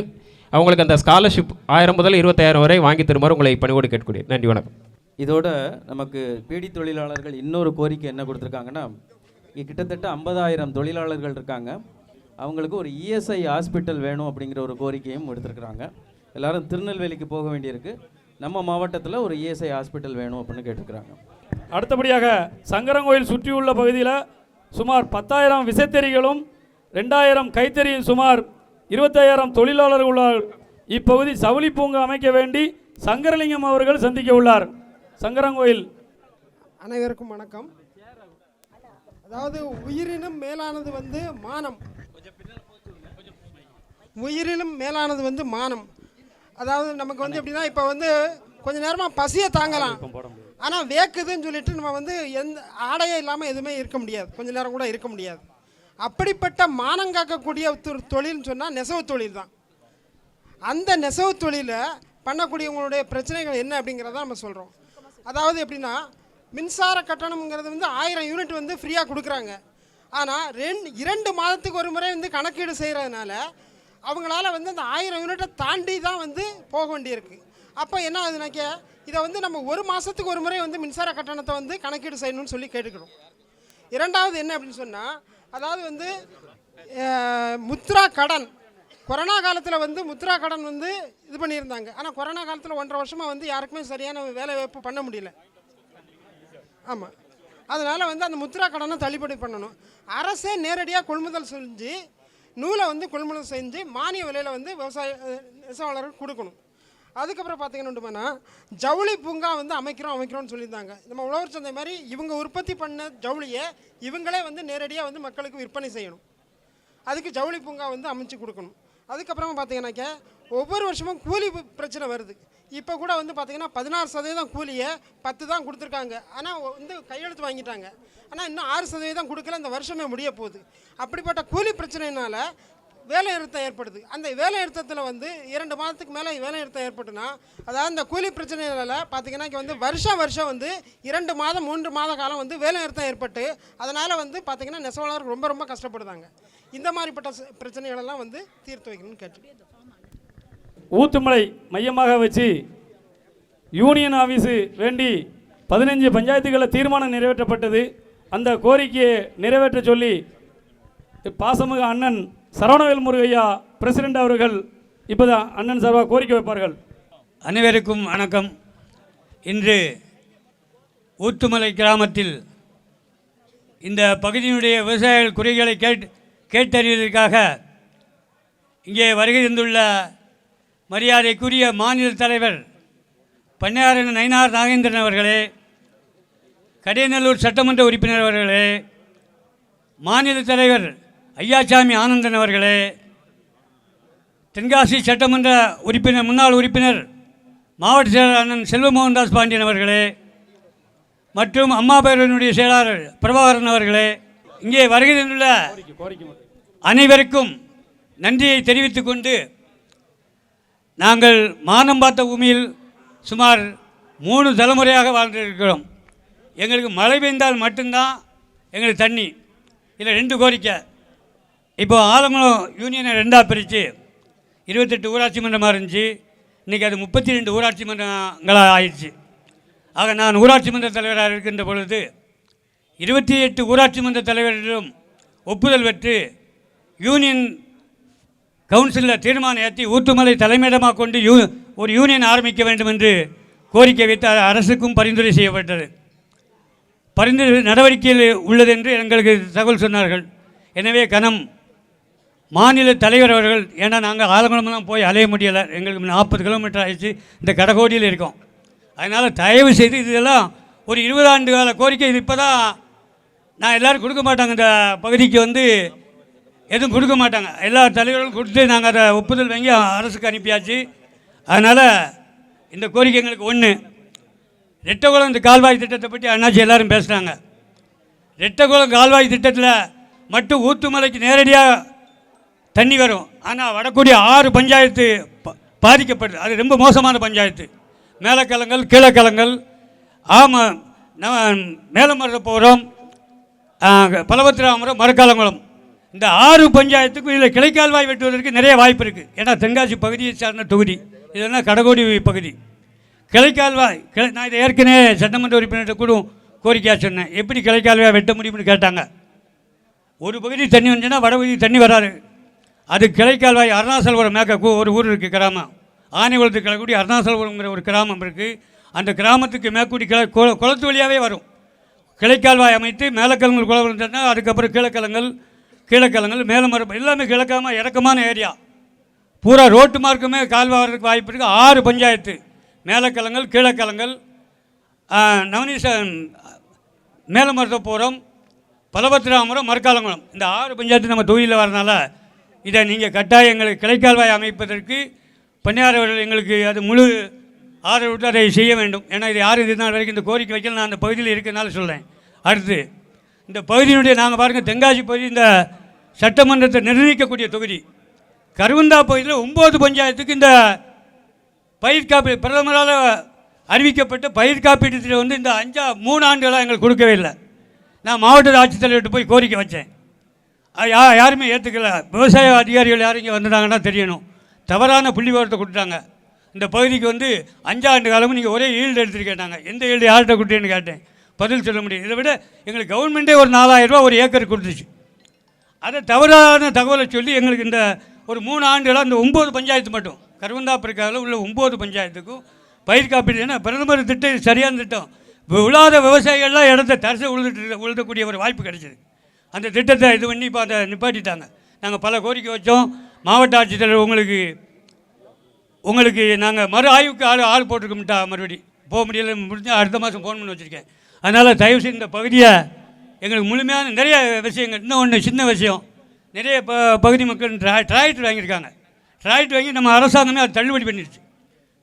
அவங்களுக்கு அந்த ஸ்காலர்ஷிப் 1000 முதல் 25,000 வரை வாங்கி தருமாறு உங்களை பணிவோடு கேட்கக்கூடிய. நன்றி, வணக்கம். இதோட நமக்கு பீடி தொழிலாளர்கள் இன்னொரு கோரிக்கை என்ன கொடுத்துருக்காங்கன்னா, இங்கே கிட்டத்தட்ட 50,000 தொழிலாளர்கள் இருக்காங்க. அவங்களுக்கு ஒரு இஎஸ்ஐ ஹாஸ்பிட்டல் வேணும் அப்படிங்கிற ஒரு கோரிக்கையும் எடுத்துருக்குறாங்க. எல்லோரும் திருநெல்வேலிக்கு போக வேண்டியிருக்கு. நம்ம மாவட்டத்தில் ஒரு இஎஸ்ஐ ஹாஸ்பிட்டல் வேணும் அப்படின்னு கேட்டுருக்குறாங்க. அடுத்தபடியாக சங்கரங்கோயில் சுற்றியுள்ள பகுதியில் சுமார் 10,000 விசைத்தறிகளும் 2000 கைத்தறியும் சுமார் 25,000 தொழிலாளர்கள் உள்ளார். இப்பகுதி சவுளி பூங்கா அமைக்க வேண்டி சங்கரலிங்கம் அவர்கள் சந்திக்க உள்ளார். சங்கரங்கோயில். அனைவருக்கும் வணக்கம். அதாவது உயிரினும் மேலானது வந்து மானம். உயிரினும் மேலானது வந்து மானம். அதாவது நமக்கு வந்து எப்படின்னா, இப்போ வந்து கொஞ்ச நேரமாக பசியை தாங்கலாம், ஆனால் வேக்குதுன்னு சொல்லிட்டு நம்ம வந்து எந்த ஆடையே இல்லாமல் எதுவுமே இருக்க முடியாது, கொஞ்ச நேரம் கூட இருக்க முடியாது. அப்படிப்பட்ட மானம் காக்கக்கூடிய தொழில்னு சொன்னால் நெசவு தொழில் தான். அந்த நெசவு தொழிலை பண்ணக்கூடியவங்களுடைய பிரச்சனைகள் என்ன அப்படிங்கிறத நம்ம சொல்கிறோம். அதாவது எப்படின்னா, மின்சார கட்டணம்ங்கிறது வந்து 1000 யூனிட் வந்து ஃப்ரீயாக கொடுக்குறாங்க. ஆனால் 2 மாதத்துக்கு ஒரு முறை வந்து கணக்கீடு செய்கிறதுனால அவங்களால வந்து அந்த 1000 யூனிட்டை தாண்டி தான் வந்து போக வேண்டியிருக்கு. அப்போ என்ன ஆகுதுனாக்க, இதை வந்து நம்ம 1 மாதத்துக்கு ஒரு முறை வந்து மின்சார கட்டணத்தை வந்து கணக்கீடு செய்யணும்னு சொல்லி கேட்டுக்கிறோம். இரண்டாவது என்ன அப்படின்னு சொன்னால், அதாவது வந்து முத்ரா கடன், கொரோனா காலத்தில் வந்து முத்ரா கடன் வந்து இது பண்ணியிருந்தாங்க. ஆனால் கொரோனா காலத்தில் 1.5 வருஷமாக வந்து யாருக்குமே சரியான வேலை வாய்ப்பு பண்ண முடியல. ஆமாம், அதனால் வந்து அந்த முத்ரா கடனை தள்ளுபடி பண்ணணும். அரசே நேரடியாக கொள்முதல் செஞ்சு நூலை வந்து கொள்முதல் செஞ்சு மானிய விலையில் வந்து நெசவாளர்களுக்கு கொடுக்கணும். அதுக்கப்புறம் பார்த்தீங்கன்னா, ஜவுளி பூங்கா வந்து அமைக்கிறோம்னு சொல்லியிருந்தாங்க. நம்ம உழவர் சந்தை மாதிரி இவங்க உற்பத்தி பண்ண ஜவுளியை இவங்களே வந்து நேரடியாக வந்து மக்களுக்கு விற்பனை செய்யணும். அதுக்கு ஜவுளி பூங்கா வந்து அமைச்சு கொடுக்கணும். அதுக்கப்புறமா பார்த்தீங்கன்னாக்க, ஒவ்வொரு வருஷமும் கூலி பிரச்சனை வருது. இப்போ கூட வந்து பார்த்திங்கன்னா 16% கூலியை 10 தான் கொடுத்துருக்காங்க. ஆனால் வந்து கையெழுத்து வாங்கிட்டாங்க. ஆனால் இன்னும் 6% கொடுக்கல. இந்த வருஷமே முடிய போகுது. அப்படிப்பட்ட கூலி பிரச்சனையினால் வேலைநிறுத்தம் ஏற்படுது. அந்த வேலைநிறுத்தத்தில் வந்து 2 மாதத்துக்கு மேலே வேலைநிறுத்தம் ஏற்பட்டுனா, அதாவது இந்த கூலி பிரச்சனைகளில் பார்த்தீங்கன்னா இங்கே வந்து வருஷம் வந்து 2 மாதம் 3 மாத காலம் வந்து வேலைநிறுத்தம் ஏற்பட்டு அதனால் வந்து பார்த்தீங்கன்னா நெசவாளர்கள் ரொம்ப கஷ்டப்படுதாங்க. இந்த மாதிரிப்பட்ட பிரச்சனைகளெல்லாம் வந்து தீர்த்து வைக்கணும்னு கேட்டு ஊத்துமலை மையமாக வச்சு யூனியன் ஆஃபீஸு வேண்டி 15 பஞ்சாயத்துகளில் தீர்மானம் நிறைவேற்றப்பட்டது. அந்த கோரிக்கையை நிறைவேற்ற சொல்லி பாசமிகு அண்ணன் சரவணவேல் முருகையா பிரசிடெண்ட் அவர்கள் இப்போதான் அண்ணன் சார்பாக கோரிக்கை வைப்பார்கள். அனைவருக்கும் வணக்கம். இன்று ஊத்துமலை கிராமத்தில் இந்த பகுதியினுடைய விவசாயிகள் குறைகளை கேட்டறிவதற்காக இங்கே வருகை தந்துள்ள மரியாதைக்குரிய மாநில தலைவர் பண்ணையாரன் நயினார் நாகேந்திரன் அவர்களே, கடையநல்லூர் சட்டமன்ற உறுப்பினர் அவர்களே, மாநில தலைவர் ஐயாசாமி ஆனந்தன் அவர்களே, தென்காசி சட்டமன்ற உறுப்பினர் முன்னாள் உறுப்பினர் மாவட்ட செயலாளர் அண்ணன் செல்வமோகன்தாஸ் பாண்டியன் அவர்களே மற்றும் அம்மா பேரவையினுடைய செயலாளர் பிரபாகரன் அவர்களே, இங்கே வருகை தந்துள்ள அனைவருக்கும் நன்றியை தெரிவித்துக் கொண்டு, நாங்கள் மானம் பார்த்த பூமியில் சுமார் 3 தலைமுறையாக வாழ்ந்திருக்கிறோம். எங்களுக்கு மழை பெய்ந்தால் மட்டும்தான் எங்களுக்கு தண்ணி. இல்லை 2 கோரிக்கை. இப்போ ஆலங்குளம் யூனியனை 2ஆக பிரித்து 28 ஊராட்சி மன்றமாக இருந்துச்சு. இன்றைக்கி அது 32 ஊராட்சி மன்றங்களாக ஆயிடுச்சு. ஆக நான் ஊராட்சி மன்ற தலைவராக இருக்கின்ற பொழுது 28 ஊராட்சி மன்ற தலைவரிடம் ஒப்புதல் பெற்று யூனியன் கவுன்சிலில் தீர்மானம் ஏற்றி ஊத்துமலை தலைமையிடமாக கொண்டு ஒரு யூனியன் ஆரம்பிக்க வேண்டும் என்று கோரிக்கை வைத்து அரசுக்கும் பரிந்துரை செய்யப்பட்டது. பரிந்துரை நடவடிக்கையில் உள்ளது என்று எங்களுக்கு தகவல் சொன்னார்கள். எனவே கனம் மாநில தலைவர் அவர்கள், ஏன்னா நாங்கள் ஆலங்குளம்லாம் போய் அலைய முடியலை, எங்களுக்கு 40 கிலோமீட்டர் ஆகிடுச்சு, இந்த கடகோடியில் இருக்கோம். அதனால் தயவு செய்து இதெல்லாம் ஒரு 20 ஆண்டு கால கோரிக்கை. இது இப்போ தான் நான் எல்லோரும் கொடுக்க மாட்டாங்க, இந்த பகுதிக்கு வந்து எதுவும் கொடுக்க மாட்டாங்க. எல்லா தலைவர்களும் கொடுத்து நாங்கள் அதை ஒப்புதல் வாங்கி அரசுக்கு அனுப்பியாச்சு. அதனால் இந்த கோரிக்கை எங்களுக்கு ஒன்று. ரெட்டகுளம் இந்த கால்வாய் திட்டத்தை பற்றி அண்ணாச்சி எல்லோரும் பேசுகிறாங்க. ரெட்டகுளம் கால்வாய் திட்டத்தில் மட்டும் ஊத்துமலைக்கு நேரடியாக தண்ணி வரும். ஆனால் வரக்கூடிய 6 பஞ்சாயத்து பாதிக்கப்படுது. அது ரொம்ப மோசமான பஞ்சாயத்து. மேலக்கலங்கள், கீழக்கலங்கள், மேலமருதபுரம், பலவத்திராமரம், மரக்காலங்குளம், இந்த 6 பஞ்சாயத்துக்கும் இதில் கிளைக்கால்வாய் வெட்டுவதற்கு நிறைய வாய்ப்பு இருக்குது. ஏன்னா தென்காசி பகுதியை சார்ந்த தொகுதி, இதெல்லாம் கடகோடி பகுதி. கிளைக்கால்வாய் நான் இதை ஏற்கனவே சட்டமன்ற உறுப்பினர்கிட்ட கூட கோரிக்கையாக சொன்னேன். எப்படி கிளைக்கால்வாய் வெட்ட முடியும்னு கேட்டாங்க. ஒரு பகுதி தண்ணி வந்துச்சுன்னா வடபகுதி தண்ணி வராது. அது கிளைக்கால்வாய் அருணாசலபுரம் மேற்க ஒரு ஊர் இருக்குது, கிராமம் ஆனைகுளத்துக்கு கிளக்கூடிய அருணாசலபுரம்ங்கிற ஒரு கிராமம் இருக்குது. அந்த கிராமத்துக்கு மேற்கூடி குளத்து வழியாகவே வரும். கிளைக்கால்வாய் அமைத்து மேலக்கலங்கள் குளம் இருந்ததுன்னா அதுக்கப்புறம் கீழக்கலங்கள் மேலமரம் எல்லாமே கிழக்காமல் இறக்கமான ஏரியா. பூரா ரோட்டு மார்க்குமே கால்வாய் வர்றதுக்கு வாய்ப்பு இருக்குது. 6 பஞ்சாயத்து, மேலக்கலங்கள், கீழக்கலங்கள், நவநீச, மேலமருதபுரம், பலபத்திராமரம், மரக்காலங்குளம், இந்த 6 பஞ்சாயத்து நம்ம தொகுதியில் வரனால இதை நீங்கள் கட்டாயம் எங்களுக்கு கிளைக்கால்வாய் அமைப்பதற்கு பணியாளர்கள் எங்களுக்கு அது முழு ஆதரவு விட்டு அதை செய்ய வேண்டும். ஏன்னா இது யாரும் இது நாள் வரைக்கும் இந்த கோரிக்கை வைக்கல. நான் அந்த பகுதியில் இருக்கிறனால சொல்கிறேன். அடுத்து இந்த பகுதியினுடைய நாங்கள் பாருங்கள், தென்காசி பகுதி இந்த சட்டமன்றத்தை நிர்ணயிக்கக்கூடிய தொகுதி. கருவந்தா பகுதியில் 9 பஞ்சாயத்துக்கு இந்த பயிர் காப்பீடு பிரதமரால் அறிவிக்கப்பட்ட பயிர் காப்பீட்டத்தில் வந்து இந்த 3 ஆண்டுகளாக எங்களுக்கு கொடுக்கவே இல்லை. நான் மாவட்ட ஆட்சித்தலைவர்கிட்ட போய் கோரிக்கை வச்சேன். யாருமே ஏற்றுக்கல. விவசாய அதிகாரிகள் யாரும் இங்கே வந்துட்டாங்கன்னா தெரியணும். தவறான புள்ளி விவரத்தை கொடுத்தாங்க. இந்த பகுதிக்கு வந்து 5 ஆண்டு காலமும் நீங்கள் ஒரே ஈல்டு எடுத்துகிட்டு கேட்டாங்க. எந்த ஈல்டு யார்கிட்ட கொடுத்தேன்னு கேட்டேன். பதில் சொல்ல முடியும். இதை விட எங்களுக்கு கவர்மெண்ட்டே ஒரு 4000 ரூபா ஒரு ஏக்கர் கொடுத்துச்சு. அதை தவறான தகவலை சொல்லி எங்களுக்கு இந்த ஒரு 3 ஆண்டுகளாக இந்த 9 பஞ்சாயத்து மட்டும் கருவந்தாப்பிற்காவில் உள்ள 9 பஞ்சாயத்துக்கும் பயிர் காப்பீடு. ஏன்னா பிரதமர் திட்டம் சரியான திட்டம். விழாத விவசாயிகள்லாம் இடத்த தரிசை உழுதக்கூடிய ஒரு வாய்ப்பு கிடைச்சிது. அந்த திட்டத்தை இது பண்ணி இப்போ அதை நிப்பாட்டிட்டாங்க. நாங்கள் பல கோரிக்கை வச்சோம். மாவட்ட ஆட்சித்தலைவர் உங்களுக்கு நாங்கள் மறு ஆய்வுக்கு ஆள் போட்டிருக்கோம்ட்டா, மறுபடி போக முடியல, முடிஞ்சு அடுத்த மாதம் ஃபோன் பண்ணி வச்சுருக்கேன். அதனால் தயவுசெய்து இந்த பகுதியை எங்களுக்கு முழுமையான நிறைய விஷயங்கள். இன்னும் ஒன்று சின்ன விஷயம், நிறைய பகுதி மக்கள் டிராக்டர் வாங்கியிருக்காங்க. டிராக்டர் வாங்கி நம்ம அரசாங்கமே அது தள்ளுபடி பண்ணிடுச்சு.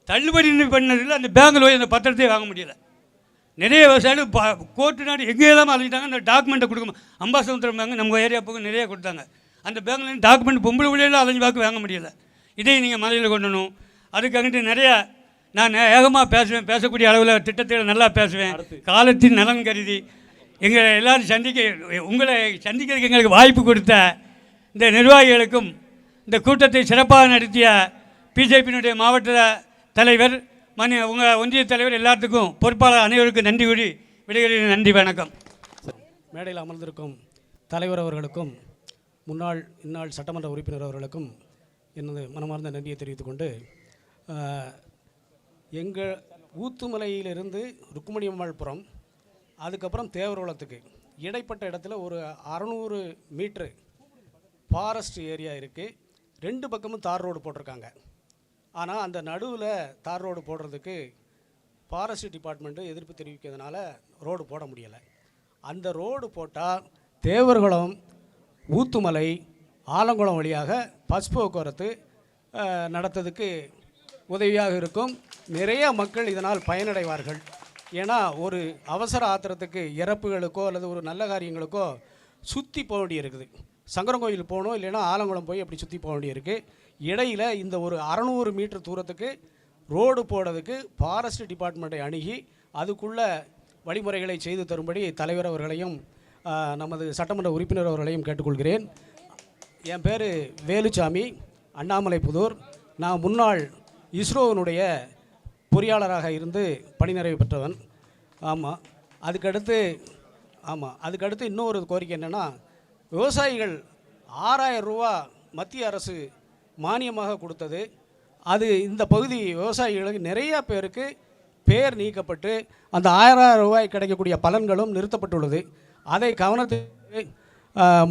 தள்ளுபடி பண்ணதில் அந்த பேங்கில் போய் அந்த பத்திரத்தையே வாங்க முடியலை. நிறைய விவசாயிகள் கோர்ட்டு நாடு எங்கே இல்லாமல் அழிஞ்சிட்டாங்க. அந்த டாக்குமெண்ட்டை கொடுக்க அம்பாசமுத்திரம் பேங்க் நம்ம ஏரியா பக்கம் நிறைய கொடுத்தாங்க. அந்த பேங்க்லேருந்து டாக்குமெண்ட் பொம்பளை பிள்ளைகளும் அலைஞ்சு பார்க்க வாங்க முடியலை. இதையும் நீங்கள் மனதில் கொண்டணும். அதுக்காகிட்டு நிறையா நான் ஏகமாக பேசக்கூடிய அளவில் திட்டத்தில் நல்லா பேசுவேன். காலத்தின் நலன் கருதி எங்களை எல்லோரும் உங்களை சந்திக்கிறதுக்கு எங்களுக்கு வாய்ப்பு கொடுத்த இந்த நிர்வாகிகளுக்கும் இந்த கூட்டத்தை சிறப்பாக நடத்திய பிஜேபியினுடைய மாவட்ட தலைவர் உங்கள் ஒன்றிய தலைவர் எல்லாத்துக்கும் பொறுப்பாளர் அனைவருக்கும் நன்றி கூறி விடைகளில் நன்றி, வணக்கம். மேடையில் அமர்ந்திருக்கும் தலைவர் அவர்களுக்கும் இந்நாள் சட்டமன்ற உறுப்பினர் அவர்களுக்கும் எனது மனமார்ந்த நன்றியை தெரிவித்துக்கொண்டு, எங்கள் ஊத்துமலையிலிருந்து ருக்குமணியம்மாள்புரம் அதுக்கப்புறம் தேவரோளத்துக்கு இடைப்பட்ட இடத்துல ஒரு 600 மீட்ரு ஃபாரஸ்ட் ஏரியா இருக்குது. 2 பக்கமும் தார் ரோடு போட்டிருக்காங்க. ஆனால் அந்த நடுவில் தார் ரோடு போடுறதுக்கு ஃபாரஸ்ட் டிபார்ட்மெண்ட்டு எதிர்ப்பு தெரிவிக்கிறதுனால ரோடு போட முடியலை. அந்த ரோடு போட்டால் தேவர்குளம், ஊத்துமலை, ஆலங்குளம் வழியாக பஸ் போக்குவரத்து நடத்துறதுக்கு உதவியாக இருக்கும். நிறைய மக்கள் இதனால் பயனடைவார்கள். ஏன்னா ஒரு அவசர ஆத்திரத்துக்கு இறப்புகளுக்கோ அல்லது ஒரு நல்ல காரியங்களுக்கோ சுற்றி போக வேண்டியிருக்குது. சங்கரங்கோயில் போகணும், இல்லைன்னா ஆலங்குளம் போய் அப்படி சுற்றி போக வேண்டியிருக்கு. இடையில் இந்த ஒரு 600 மீட்டர் தூரத்துக்கு ரோடு போடுறதுக்கு ஃபாரஸ்ட் டிபார்ட்மெண்ட்டை அணுகி அதுக்குள்ள வழிமுறைகளை செய்து தரும்படி தலைவர் அவர்களையும் நமது சட்டமன்ற உறுப்பினர் அவர்களையும் கேட்டுக்கொள்கிறேன். என் பேர் வேலுச்சாமி, அண்ணாமலைப்புதூர். நான் முன்னாள் இஸ்ரோவினுடைய பொறியாளராக இருந்து பணி நிறைவு பெற்றவன். அதுக்கடுத்து இன்னொரு கோரிக்கை என்னென்னா, விவசாயிகள் 6000 ரூபா மத்திய அரசு மானியமாக கொடுத்தது. அது இந்த பகுதி விவசாயிகளுக்கு நிறையா பேருக்கு பேர் நீக்கப்பட்டு அந்த 1000 ரூபாய் கிடைக்கக்கூடிய பலன்களும் நிறுத்தப்பட்டுள்ளது. அதை கவனத்துக்கு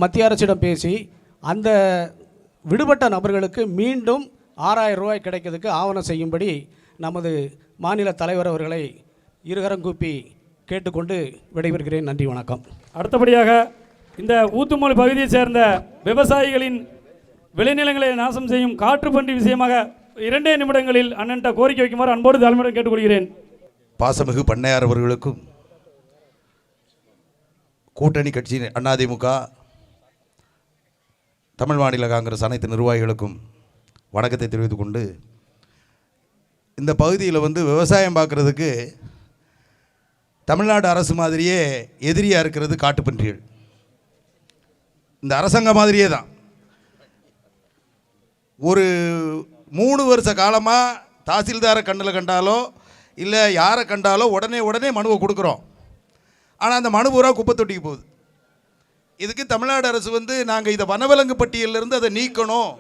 மத்திய அரசிடம் பேசி அந்த விடுபட்ட நபர்களுக்கு மீண்டும் 6000 ரூபாய் கிடைக்கிறதுக்கு ஆவணம் செய்யும்படி நமது மாநில தலைவர் அவர்களை இருகரம் கூப்பி கேட்டுக்கொண்டு விடைபெறுகிறேன். நன்றி, வணக்கம். அடுத்தபடியாக இந்த ஊத்துமலை பகுதியை சேர்ந்த விவசாயிகளின் விளைநிலங்களை நாசம் செய்யும் காற்றுப்பன்றி விஷயமாக 2 நிமிடங்களில் அண்ணன்ட்ட கோரிக்கை வைக்குமாறு அன்போடு தலைமையுடன் கேட்டுக்கொள்கிறேன். பாசமிகு பண்ணையார் அவர்களுக்கும் கூட்டணி கட்சி அதிமுக, தமிழ் மாநில காங்கிரஸ் அனைத்து நிர்வாகிகளுக்கும் வணக்கத்தை தெரிவித்துக் கொண்டு, இந்த பகுதியில் விவசாயம் பார்க்குறதுக்கு தமிழ்நாடு அரசு மாதிரியே எதிரியாக இருக்கிறது காட்டுப்பன்றிகள். இந்த அரசாங்கம் மாதிரியே தான். ஒரு 3 வருஷ காலமாக தாசில்தாரை கண்ணில் கண்டாலோ இல்லை யாரை கண்டாலோ உடனே மனுவை கொடுக்குறோம். ஆனால் அந்த மனு பூரா குப்பை தொட்டிக்கு போகுது. இதுக்கு தமிழ்நாடு அரசு நாங்கள் இதை வனவிலங்கு பட்டியலிருந்து அதை நீக்கணும்,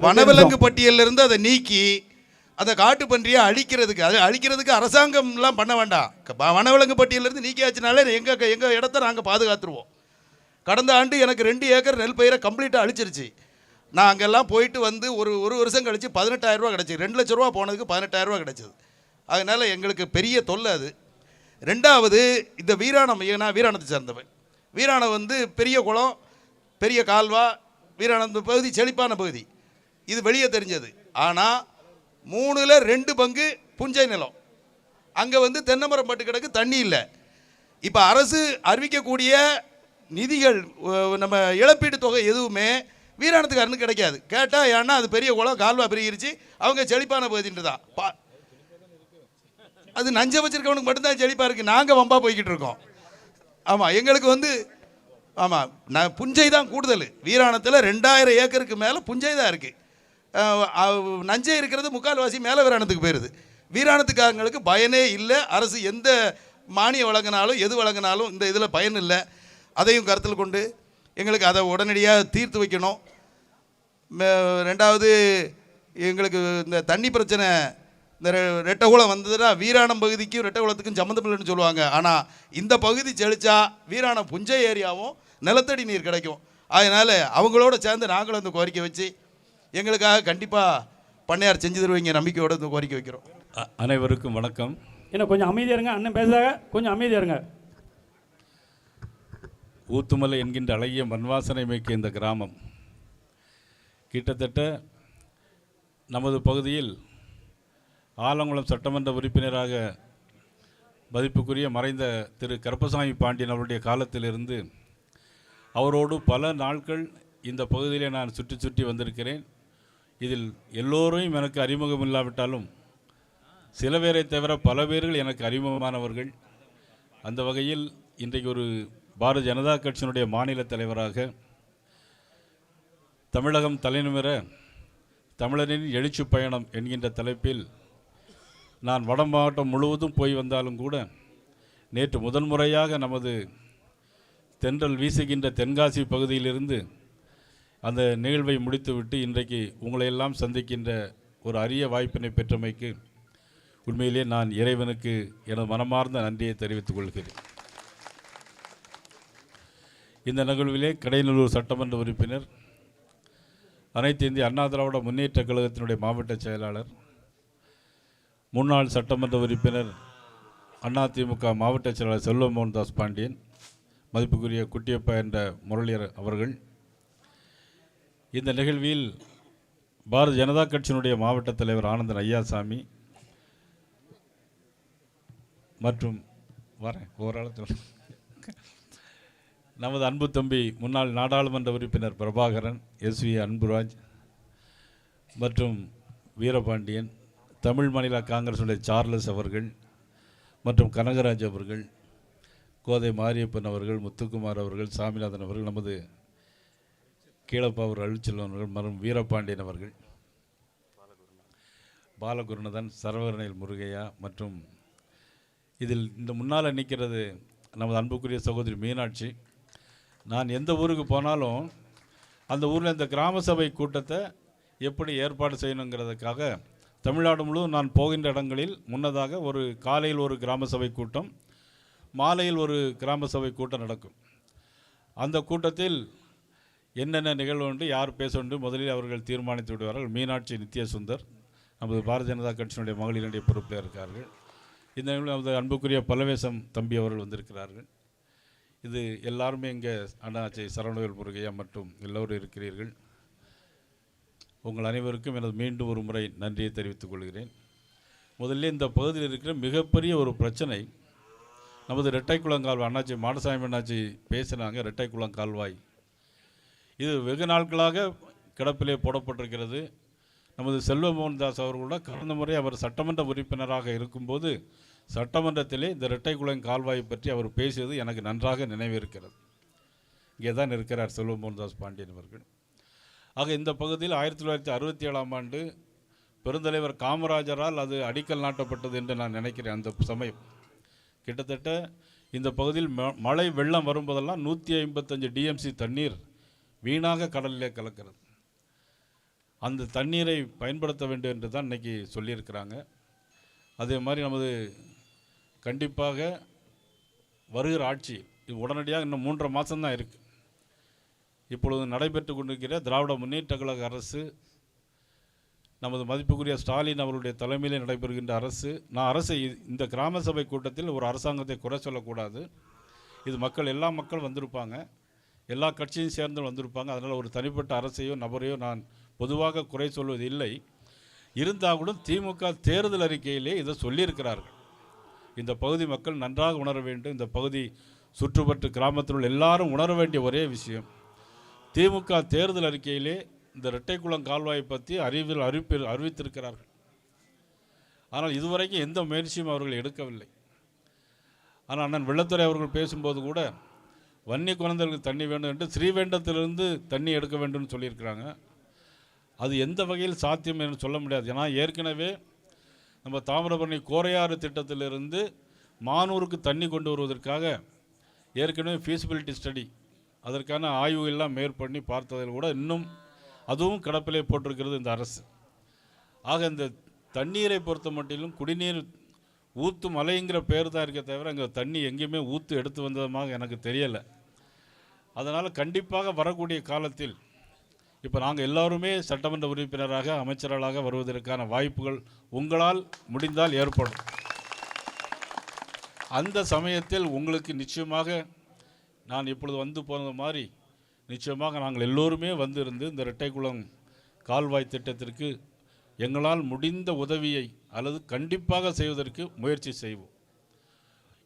வனவிலங்கு பட்டியலிருந்து அதை நீக்கி அதை காட்டுப்பன்றியை அழிக்கிறதுக்கு அரசாங்கம்லாம் பண்ண வேண்டாம். வனவிலங்கு பட்டியலிருந்து நீக்கியாச்சுனாலே எங்கள் இடத்த நாங்கள் பாதுகாத்துருவோம். கடந்த ஆண்டு எனக்கு 2 ஏக்கர் நெல் பயிரை கம்ப்ளீட்டாக அழிச்சிருச்சு. நான் அங்கெல்லாம் போயிட்டு ஒரு வருஷம் கழித்து 18,000 ரூபா கிடச்சி. 2 லட்ச ரூபா போனதுக்கு 18,000 ரூபா கிடச்சிது. அதனால் எங்களுக்கு பெரிய தொல்லை அது. 2வது இந்த வீராணம், ஏன்னா வீராணத்தை சேர்ந்தவன். வீராணம் பெரிய குளம், பெரிய கால்வா. வீராணம் பகுதி செழிப்பான பகுதி, இது வெளியே தெரிஞ்சது. ஆனால் 3ல் 2 பங்கு புஞ்சை நிலம். அங்கே தென்னை மரம் பட்டு கிடக்கு, தண்ணி இல்லை. இப்போ அரசு அறிவிக்கக்கூடிய நிதிகள், நம்ம இழப்பீட்டு தொகை எதுவுமே வீராணத்துக்காரனுக்கு கிடைக்காது. கேட்டால் ஏன்னா அது பெரிய குளம், கால்வா பெருகிருச்சு, அவங்க செழிப்பான பகுதின்ட்டு தான். அது நஞ்ச வச்சிருக்கவனுக்கு மட்டும்தான் செழிப்பாக இருக்குது. நாங்கள் வம்பா போய்கிட்டு இருக்கோம். ஆமாம், எங்களுக்கு நான் புஞ்சை தான் கூடுதல். வீராணத்தில் 2000 ஏக்கருக்கு மேலே புஞ்சை தான் இருக்குது. நஞ்சை இருக்கிறது முக்கால்வாசி மேலே வீராணத்துக்கு போயிடுது. வீராணத்துக்காரங்களுக்கு பயனே இல்லை. அரசு எந்த மானியம் வழங்கினாலும் எது வழங்கினாலும் இந்த இதில் பயன் இல்லை. அதையும் கருத்தில் கொண்டு எங்களுக்கு அதை உடனடியாக தீர்த்து வைக்கணும். 2வது எங்களுக்கு இந்த தண்ணி பிரச்சனை, இந்த ரெட்டகுளம் வந்ததுன்னா வீராணம் பகுதிக்கும் ரெட்டகுளத்துக்கும் சம்மந்தமில்லைன்னு சொல்லுவாங்க. ஆனால் இந்த பகுதி செழிச்சா வீராணம் புஞ்சை ஏரியாவும் நிலத்தடி நீர் கிடைக்கும். அதனால் அவங்களோட சேர்ந்து நாங்களும் அந்த கோரிக்கை வச்சு எங்களுக்காக கண்டிப்பாக பண்ணையார் செஞ்சு தருவீங்க நம்பிக்கையோடு இந்த கோரிக்கை வைக்கிறோம். அனைவருக்கும் வணக்கம். இன்னும் கொஞ்சம் அமைதியாக இருங்க, அண்ணன் பேசுகிறாங்க, கொஞ்சம் அமைதியாக இருங்க. ஊத்துமலை என்கின்ற அழகிய மண்வாசனை மிக்க இந்த கிராமம் கிட்டத்தட்ட நமது பகுதியில் ஆலங்குளம் சட்டமன்ற உறுப்பினராக மதிப்புக்குரிய மறைந்த திரு கருப்பசாமி பாண்டியன் அவருடைய காலத்திலிருந்து அவரோடு பல நாட்கள் இந்த பகுதியிலே நான் சுற்றி சுற்றி வந்திருக்கிறேன். இதில் எல்லோரையும் எனக்கு அறிமுகம் இல்லாவிட்டாலும் சில பேரை தவிர பல பேர்கள் எனக்கு அறிமுகமானவர்கள். அந்த வகையில் இன்றைக்கு ஒரு பாரதிய ஜனதா கட்சியினுடைய மாநில தலைவராக தமிழகம் தலைநிமிர தமிழரின் எழுச்சி பயணம் என்கின்ற தலைப்பில் நான் வட மாவட்டம் முழுவதும் போய் வந்தாலும் கூட நேற்று முதன்முறையாக நமது தென்றல் வீசுகின்ற தென்காசி பகுதியிலிருந்து அந்த நிகழ்வை முடித்துவிட்டு இன்றைக்கு உங்களையெல்லாம் சந்திக்கின்ற ஒரு அரிய வாய்ப்பினை பெற்றமைக்கு உண்மையிலே நான் இறைவனுக்கு எனது மனமார்ந்த நன்றியை தெரிவித்துக் கொள்கிறேன். இந்த நிகழ்விலே கடையநல்லூர் சட்டமன்ற உறுப்பினர், அனைத்து இந்திய அண்ணா திராவிட முன்னேற்ற கழகத்தினுடைய மாவட்ட செயலாளர், முன்னாள் சட்டமன்ற உறுப்பினர் அதிமுக மாவட்ட செயலாளர் செல்வ மோகன்தாஸ் பாண்டியன், மதிப்புக்குரிய குட்டியப்பா என்ற முரளியர் அவர்கள், இந்த நிகழ்வில் பாரதிய ஜனதா கட்சியினுடைய மாவட்ட தலைவர் ஆனந்தன் ஐயாசாமி மற்றும் ஓராளத்தில் நமது அன்பு தம்பி முன்னாள் நாடாளுமன்ற உறுப்பினர் பிரபாகரன், SV அன்புராஜ் மற்றும் வீரபாண்டியன், தமிழ் மாநில காங்கிரசுடைய சார்லஸ் அவர்கள் மற்றும் கனகராஜ் அவர்கள், கோதை மாரியப்பன் அவர்கள், முத்துக்குமார் அவர்கள், சாமிநாதன் அவர்கள், நமது கீழப்பாவூர் அழுச்செல்வன் அவர்கள் மற்றும் வீரபாண்டியன் அவர்கள், பாலகுருநாதன், சரவரணையில் முருகையா மற்றும் இதில் இந்த முன்னால் நிற்கிறது நமது அன்புக்குரிய சகோதரி மீனாட்சி. நான் எந்த ஊருக்கு போனாலும் அந்த ஊரில் இந்த கிராம சபை கூட்டத்தை எப்படி ஏற்பாடு செய்யணுங்கிறதுக்காக தமிழ்நாடு முழுவதும் நான் போகின்ற இடங்களில் முன்னதாக ஒரு காலையில் ஒரு கிராம சபை கூட்டம், மாலையில் ஒரு கிராம சபை கூட்டம் நடக்கும். அந்த கூட்டத்தில் என்னென்ன நிகழ்வு உண்டு, யார் பேச வேண்டும் முதலில் அவர்கள் தீர்மானித்து விடுவார்கள். மீனாட்சி நித்யசுந்தர் நமது பாரதிய ஜனதா கட்சியினுடைய மகளிருடைய பொறுப்பில் இருக்கார்கள். இந்த நிகழ்வில் நமது அன்புக்குரிய பல்லவேசம் தம்பி அவர்கள் வந்திருக்கிறார்கள். இது எல்லாருமே இங்கே அண்ணாச்சி சரவணவேல் முருகையா மற்றும் எல்லோரும் இருக்கிறீர்கள். உங்கள் அனைவருக்கும் எனது மீண்டும் ஒரு முறை நன்றியை தெரிவித்துக் கொள்கிறேன். முதல்ல இந்த பகுதியில் இருக்கிற மிகப்பெரிய ஒரு பிரச்சனை நமது இரட்டைக்குளம் கால்வாய். அண்ணாச்சி மாடசாமி அண்ணாச்சி பேசினாங்க, இரட்டைக்குளம் கால்வாய் இது வெகு நாட்களாக கிடப்பிலே போடப்பட்டிருக்கிறது. நமது செல்வ மோகன்தாஸ் அவர்களோட கடந்த முறை அவர் சட்டமன்ற உறுப்பினராக இருக்கும்போது சட்டமன்றத்திலே இந்த இரட்டைக்குளம் கால்வாயை பற்றி அவர் பேசியது எனக்கு நன்றாக நினைவிருக்கிறது. இங்கே தான் இருக்கிறார் செல்வ மோகன்தாஸ் பாண்டியன் அவர்கள். ஆக இந்த பகுதியில் 1967ஆம் ஆண்டு பெருந்தலைவர் காமராஜரால் அது அடிக்கல் நாட்டப்பட்டது என்று நான் நினைக்கிறேன். அந்த சமயம் கிட்டத்தட்ட இந்த பகுதியில் மழை வெள்ளம் வரும்போதெல்லாம் 155 DMC தண்ணீர் வீணாக கடலிலே கலக்கிறது. அந்த தண்ணீரை பயன்படுத்த வேண்டும் என்று தான் இன்றைக்கி சொல்லியிருக்கிறாங்க. அதே மாதிரி நமது கண்டிப்பாக வருகிற ஆட்சி இது உடனடியாக இன்னும் 3.5 மாதம்தான் இருக்குது. இப்பொழுது நடைபெற்று கொண்டிருக்கிற திராவிட முன்னேற்ற கழக அரசு, நமது மதிப்புக்குரிய ஸ்டாலின் அவருடைய தலைமையிலே நடைபெறுகின்ற அரசு, நான் அரசை இந்த கிராம சபை கூட்டத்தில் ஒரு அரசாங்கத்தை குறை சொல்லக்கூடாது. இது எல்லா மக்கள் வந்திருப்பாங்க, எல்லா கட்சியும் சேர்ந்து வந்திருப்பாங்க. அதனால் ஒரு தனிப்பட்ட அரசையோ நபரையோ நான் பொதுவாக குறை சொல்வது இல்லை. இருந்தால் கூட திமுக தேர்தல் அறிக்கையிலே இதை சொல்லியிருக்கிறார்கள். இந்த பகுதி மக்கள் நன்றாக உணர வேண்டும். இந்த பகுதி சுற்றுப்பட்டு கிராமத்தில் எல்லாரும் உணர வேண்டிய ஒரே விஷயம், திமுக தேர்தல் அறிக்கையிலே இந்த இரட்டைக்குளம் கால்வாயை பற்றி அறிவித்திருக்கிறார்கள். ஆனால் இதுவரைக்கும் எந்த முயற்சியும் அவர்கள் எடுக்கவில்லை. ஆனால் அண்ணன் வெள்ளத்துறை அவர்கள் பேசும்போது கூட வன்னி குழந்தைகளுக்கு தண்ணி வேண்டும் என்று ஸ்ரீவேண்டத்திலிருந்து தண்ணி எடுக்க வேண்டும் சொல்லியிருக்கிறாங்க. அது எந்த வகையில் சாத்தியம் என்று சொல்ல முடியாது. ஏன்னா ஏற்கனவே நம்ம தாமிரபரணி கோரையாறு திட்டத்திலிருந்து மானூருக்கு தண்ணி கொண்டு வருவதற்காக ஏற்கனவே ஃபீஸிபிலிட்டி ஸ்டடி, அதற்கான ஆய்வுகள்லாம் மேற்பண்ணி பார்த்ததில் கூட இன்னும் அதுவும் கிடப்பிலே போட்டிருக்கிறது இந்த அரசு. ஆக இந்த தண்ணீரை பொறுத்த மட்டிலும் குடிநீர் ஊற்று மலைங்கிற பேர் தான் இருக்க தவிர அங்கே தண்ணி எங்கேயுமே ஊற்று எடுத்து வந்ததுமாக எனக்கு தெரியலை. அதனால் கண்டிப்பாக வரக்கூடிய காலத்தில் இப்போ நாங்கள் எல்லோருமே சட்டமன்ற உறுப்பினராக அமைச்சர்களாக வருவதற்கான வாய்ப்புகள் உங்களால் முடிந்தால் ஏற்படும். அந்த சமயத்தில் உங்களுக்கு நிச்சயமாக நான் இப்பொழுது வந்து போனது மாதிரி நிச்சயமாக நாங்கள் எல்லோருமே வந்திருந்து இந்த இரட்டைக்குளம் கால்வாய் திட்டத்திற்கு எங்களால் முடிந்த உதவியை அல்லது கண்டிப்பாக செய்வதற்கு முயற்சி செய்வோம்.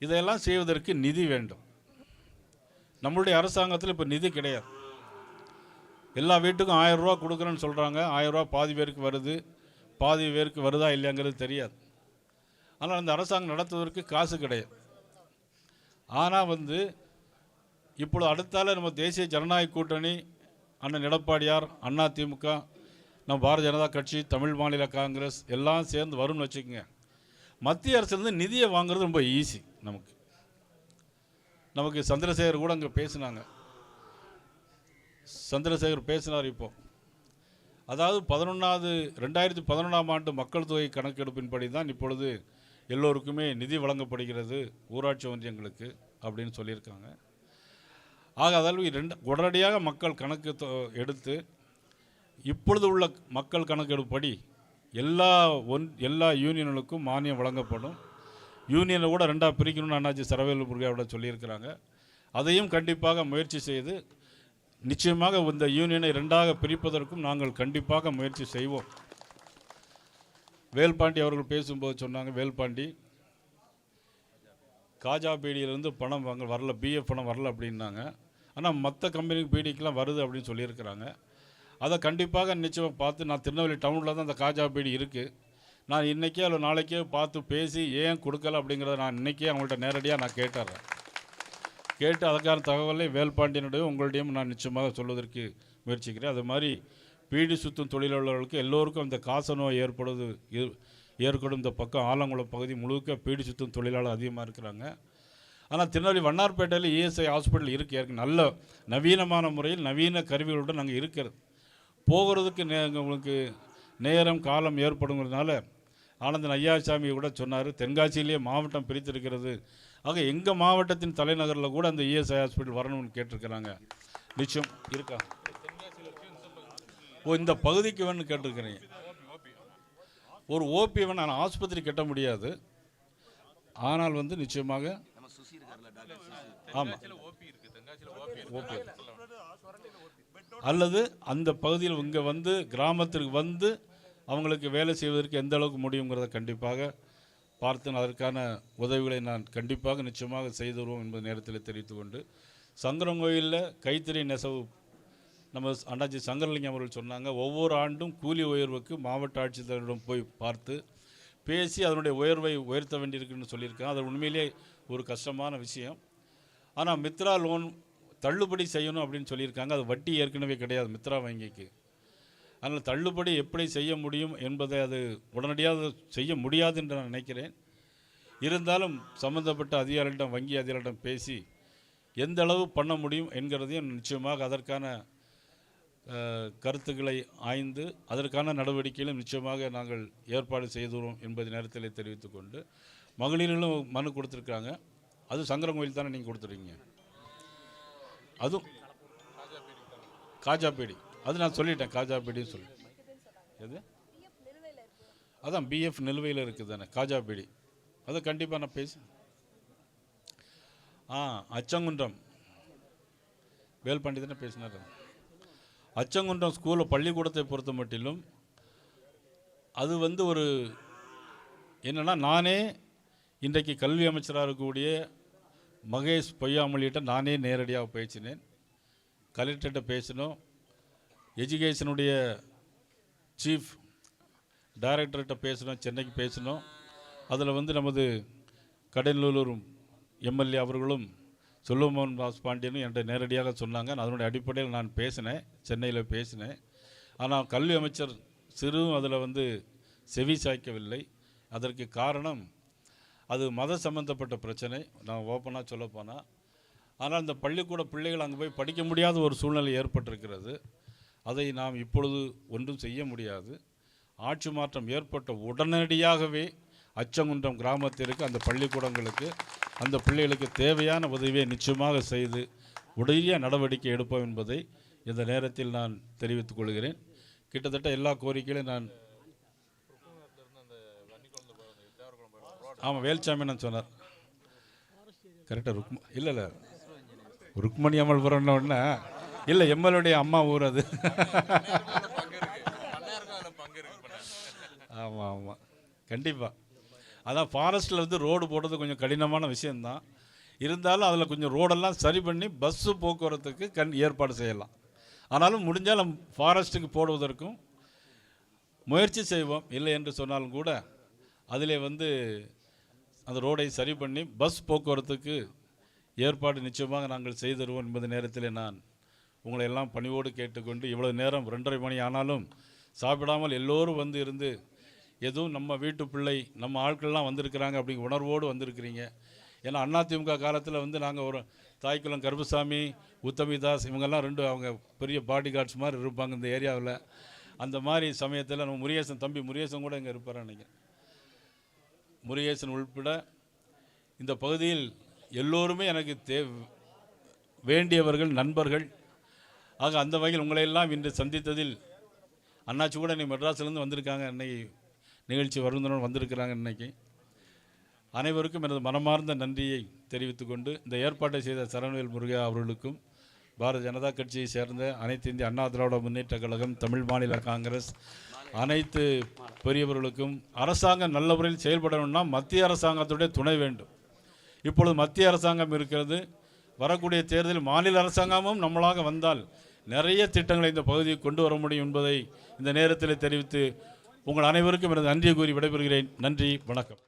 இதையெல்லாம் செய்வதற்கு நிதி வேண்டும். நம்மளுடைய அரசாங்கத்தில் இப்போ நிதி கிடையாது. எல்லா வீட்டுக்கும் 1000 ரூபா கொடுக்குறேன்னு சொல்கிறாங்க. 1000 ரூபா பாதி பேருக்கு வருது, பாதி பேருக்கு வருதா இல்லையாங்கிறது தெரியாது. ஆனால் அந்த அரசாங்கம் நடத்துவதற்கு காசு கிடையாது. ஆனால் இப்பொழுது அடுத்தால நம்ம தேசிய ஜனநாயக கூட்டணி, அண்ணன் எடப்பாடியார், அதிமுக, நம்ம பாரதிய ஜனதா கட்சி, தமிழ் மாநில காங்கிரஸ் எல்லாம் சேர்ந்து வரும்னு வச்சுக்கோங்க. மத்திய அரசுலேருந்து நிதியை வாங்குறது ரொம்ப ஈஸி. நமக்கு சந்திரசேகர் கூட அங்கே பேசினாங்க. சந்திரசேகர் பேசினார். இப்போ அதாவது 2011ஆம் ஆண்டு மக்கள் தொகை கணக்கெடுப்பின்படி தான் இப்பொழுது எல்லோருக்குமே நிதி வழங்கப்படுகிறது ஊராட்சி ஒன்றியங்களுக்கு அப்படின்னு சொல்லியிருக்காங்க. ஆக அதாவது உடனடியாக மக்கள் கணக்கு எடுத்து இப்பொழுது உள்ள மக்கள் கணக்கெடுப்படி எல்லா யூனியன்களுக்கும் மானியம் வழங்கப்படும். யூனியனை கூட 2ஆக பிரிக்கணும்னு அண்ணாச்சி சரவேலு முருகையோட சொல்லியிருக்கிறாங்க. அதையும் கண்டிப்பாக முயற்சி செய்து நிச்சயமாக இந்த யூனியனை 2ஆக பிரிப்பதற்கும் நாங்கள் கண்டிப்பாக முயற்சி செய்வோம். வேல்பாண்டி அவர்கள் பேசும்போது சொன்னாங்க, வேல்பாண்டி காஜா பீடியிலேருந்து பணம் வரல, பிஎஃப் பணம் வரல அப்படின்னாங்க. ஆனால் மற்ற கம்பெனிக்கு பீடிக்கெலாம் வருது அப்படின்னு சொல்லியிருக்கிறாங்க. அதை கண்டிப்பாக நிச்சயமாக பார்த்து, நான் திருநெல்வேலி டவுனில் தான் அந்த காஜா பீடி இருக்குது. நான் இன்றைக்கே அல்ல நாளைக்கே பார்த்து பேசி ஏன் கொடுக்கல அப்படிங்கிறத நான் இன்றைக்கே அவங்கள்ட்ட நேரடியாக நான் கேட்டுறேன். கேட்டு அதற்கான தகவலை வேல்பாண்டியனுடைய உங்களுடையும் நான் நிச்சயமாக சொல்வதற்கு முயற்சிக்கிறேன். அது மாதிரி பீடி சுத்தும் தொழிலாளர்களுக்கு எல்லோருக்கும் அந்த காச நோய் ஏற்படும். இந்த பக்கம் ஆலங்குளம் பகுதி முழுக்க பீடி சுத்தும் தொழிலாளர் அதிகமாக இருக்கிறாங்க. ஆனால் திருநெல்வேலி வண்ணார்பேட்டையில் இஎஸ்ஐ ஹாஸ்பிட்டல் இருக்குது. நல்ல நவீனமான முறையில் நவீன கருவிகளுடன் நாங்கள் இருக்கிறது. போகிறதுக்கு உங்களுக்கு நேரம் காலம் ஏற்படுங்கிறதுனால ஆனந்தன் ஐயாசாமி கூட சொன்னார், தென்காசியிலேயே மாவட்டம் பிரித்திருக்கிறது. ஆக எங்கள் மாவட்டத்தின் தலைநகரில் கூட அந்த இஎஸ்ஐ ஹாஸ்பிட்டல் வரணும்னு கேட்டிருக்கிறாங்க. நிச்சயம் இருக்கா? இந்த பகுதிக்கு வேணும்னு கேட்டிருக்கிறீங்க. ஒரு ஓபி வேணும், ஆனால் ஆஸ்பத்திரி கட்ட முடியாது. ஆனால் நிச்சயமாக ஆமாம் ஓபி அல்லது அந்த பகுதியில் இங்கே கிராமத்திற்கு அவங்களுக்கு வேலை செய்வதற்கு எந்த அளவுக்கு முடியுங்கிறத கண்டிப்பாக பார்த்து அதற்கான உதவிகளை நான் கண்டிப்பாக நிச்சயமாக செய்து வருவோம் என்பது நேரத்தில் தெரிவித்துக்கொண்டு, சங்கரங்கோயிலில் கைத்தறி நெசவு நம்ம அண்ணாச்சி சங்கரலிங்கம் அவர்கள் சொன்னாங்க, ஒவ்வொரு ஆண்டும் கூலி உயர்வுக்கு மாவட்ட ஆட்சித்தலைவரிடம் போய் பார்த்து பேசி அதனுடைய உயர்வை உயர்த்த வேண்டியிருக்குன்னு சொல்லியிருக்காங்க. அது உண்மையிலே ஒரு கஷ்டமான விஷயம். ஆனால் மித்ரா லோன் தள்ளுபடி செய்யணும் அப்படின்னு சொல்லியிருக்காங்க. அது வட்டி ஏற்கனவே கிடையாது மித்ரா வங்கிக்கு. அதனால் தள்ளுபடி எப்படி செய்ய முடியும் என்பதை அது உடனடியாக செய்ய முடியாது என்று நான் நினைக்கிறேன். இருந்தாலும் சம்பந்தப்பட்ட அதிகாரிகளிடம் வங்கி அதிகாரிகளிடம் பேசி எந்த அளவு பண்ண முடியும் என்கிறதையும் நிச்சயமாக அதற்கான கருத்துக்களை ஆய்ந்து அதற்கான நடவடிக்கைகளும் நிச்சயமாக நாங்கள் ஏற்பாடு செய்துள்ளோம் என்பதை நேரத்தில் தெரிவித்துக்கொண்டு, மகளிர்களும் மனு கொடுத்துருக்காங்க. அது சங்கரங்கோயில் தானே நீங்கள் கொடுத்துருக்கீங்க? அதுவும் காஜா பீடி, அது நான் சொல்லிட்டேன், காஜா பீடின்னு சொல்லி. எது? அதான் பிஎஃப் நிலுவையில் இருக்குது தானே காஜா பீடி. அதை கண்டிப்பாக நான் அச்சங்குன்றம் வேல்பாண்டி தானே பேசினார். அச்சங்குன்றம் ஸ்கூலில் பள்ளிக்கூடத்தை பொறுத்த மட்டிலும் அது ஒரு என்னென்னா, நானே இன்றைக்கு கல்வி அமைச்சராக இருக்கக்கூடிய மகேஷ் பொய்யாமொழியிட்ட நானே நேரடியாக பேசினேன். கலெக்டர்கிட்ட பேசினோம். எஜுகேஷனுடைய சீஃப் டைரக்டர்கிட்ட பேசினோம், சென்னைக்கு பேசினோம். அதில் நமது கடலூர் எம்எல்ஏ அவர்களும் செல்வமோகன் தாஸ் பாண்டியனும் என்கிட்ட நேரடியாக சொன்னாங்க. அதனுடைய அடிப்படையில் நான் பேசினேன், சென்னையில் பேசினேன். ஆனால் கல்வி அமைச்சர் சிறுவும் அதில் செவி சாய்க்கவில்லை. அதற்கு காரணம் அது மத சம்பந்தப்பட்ட பிரச்சனை, நான் ஓப்பனாக சொல்லப்போனால். ஆனால் இந்த பள்ளிக்கூட பிள்ளைகள் அங்கே போய் படிக்க முடியாத ஒரு சூழ்நிலை ஏற்பட்டிருக்கிறது. அதை நாம் இப்பொழுது ஒன்றும் செய்ய முடியாது. ஆட்சி மாற்றம் ஏற்பட்ட உடனடியாகவே அச்சங்குன்றம் கிராமத்திற்கு அந்த பள்ளிக்கூடங்களுக்கு அந்த பிள்ளைகளுக்கு தேவையான உதவியை நிச்சயமாக செய்து உடைய நடவடிக்கை எடுப்போம் என்பதை இந்த நேரத்தில் நான் தெரிவித்துக் கொள்கிறேன். கிட்டத்தட்ட எல்லா கோரிக்கைகளையும் நான் ஆமாம் வேல்சாமி நான் சொன்னார் கரெக்டாக இல்லை ருக்மணி அமல்புரம்னு இல்லை எம்எல்ஏடைய அம்மா ஊர் அது. ஆமாம் கண்டிப்பாக. அதான் ஃபாரஸ்ட்டில் ரோடு போடுறது கொஞ்சம் கடினமான விஷயந்தான். இருந்தாலும் அதில் கொஞ்சம் ரோடெல்லாம் சரி பண்ணி பஸ்ஸு போக்குவரத்துக்கு ஏற்பாடு செய்யலாம். ஆனாலும் முடிஞ்சால் நம் ஃபாரஸ்ட்டுக்கு போடுவதற்கும் முயற்சி செய்வோம். இல்லை என்று சொன்னாலும் கூட அதிலே வந்து அந்த ரோடை சரி பண்ணி பஸ் போக்குவரத்துக்கு ஏற்பாடு நிச்சயமாக நாங்கள் செய்தருவோம் என்பது நேரத்தில் நான் உங்களை எல்லாம் பணிவோடு கேட்டுக்கொண்டு, இவ்வளவு நேரம் 2:30 மணி ஆனாலும் சாப்பிடாமல் எல்லோரும் வந்து இருந்து எதுவும் நம்ம வீட்டு பிள்ளை நம்ம ஆட்கள்லாம் வந்திருக்கிறாங்க அப்படிங்கிற உணர்வோடு வந்திருக்கிறீங்க. ஏன்னா அதிமுக காலத்தில் வந்து நாங்கள் ஒரு தாய்க்குளம் கருப்புசாமி, உத்தமிதாஸ் இவங்கெல்லாம் அவங்க பெரிய பாடி கார்ட்ஸ் மாதிரி இருப்பாங்க இந்த ஏரியாவில். அந்த மாதிரி சமயத்தில் நம்ம முருகேசன் தம்பி முருகேசன் கூட இங்கே இருப்பார் நினைக்கிறேன். முருகேசன் உள்பட இந்த பகுதியில் எல்லோருமே எனக்கு வேண்டியவர்கள், நண்பர்கள். ஆக அந்த வகையில் உங்களையெல்லாம் இன்று சந்தித்ததில் அண்ணாச்சி கூட இன்னைக்கு மெட்ராஸ்லேருந்து வந்திருக்காங்க, இன்னைக்கு நிகழ்ச்சி வருந்தனுடன் வந்திருக்கிறாங்க. இன்னைக்கு அனைவருக்கும் எனது மனமார்ந்த நன்றியை தெரிவித்துக்கொண்டு, இந்த ஏற்பாட்டை செய்த சரண்வேல் முருகா அவர்களுக்கும், பாரதிய ஜனதா கட்சியை சேர்ந்த அனைத்து இந்திய அண்ணா திராவிட முன்னேற்ற கழகம், தமிழ் மாநில காங்கிரஸ், அனைத்து பெரியவர்களுக்கும், அரசாங்கம் நல்ல முறையில் செயல்படணும்னா மத்திய அரசாங்கத்துடைய துணை வேண்டும். இப்பொழுது மத்திய அரசாங்கம் இருக்கிறது. வரக்கூடிய தேர்தலில் மாநில அரசாங்கமும் நம்மளாக வந்தால் நிறைய திட்டங்களை இந்த பகுதியை கொண்டு வர முடியும் என்பதை இந்த நேரத்தில் தெரிவித்து உங்கள் அனைவருக்கும் எனது நன்றியை கூறி விடைபெறுகிறேன். நன்றி, வணக்கம்.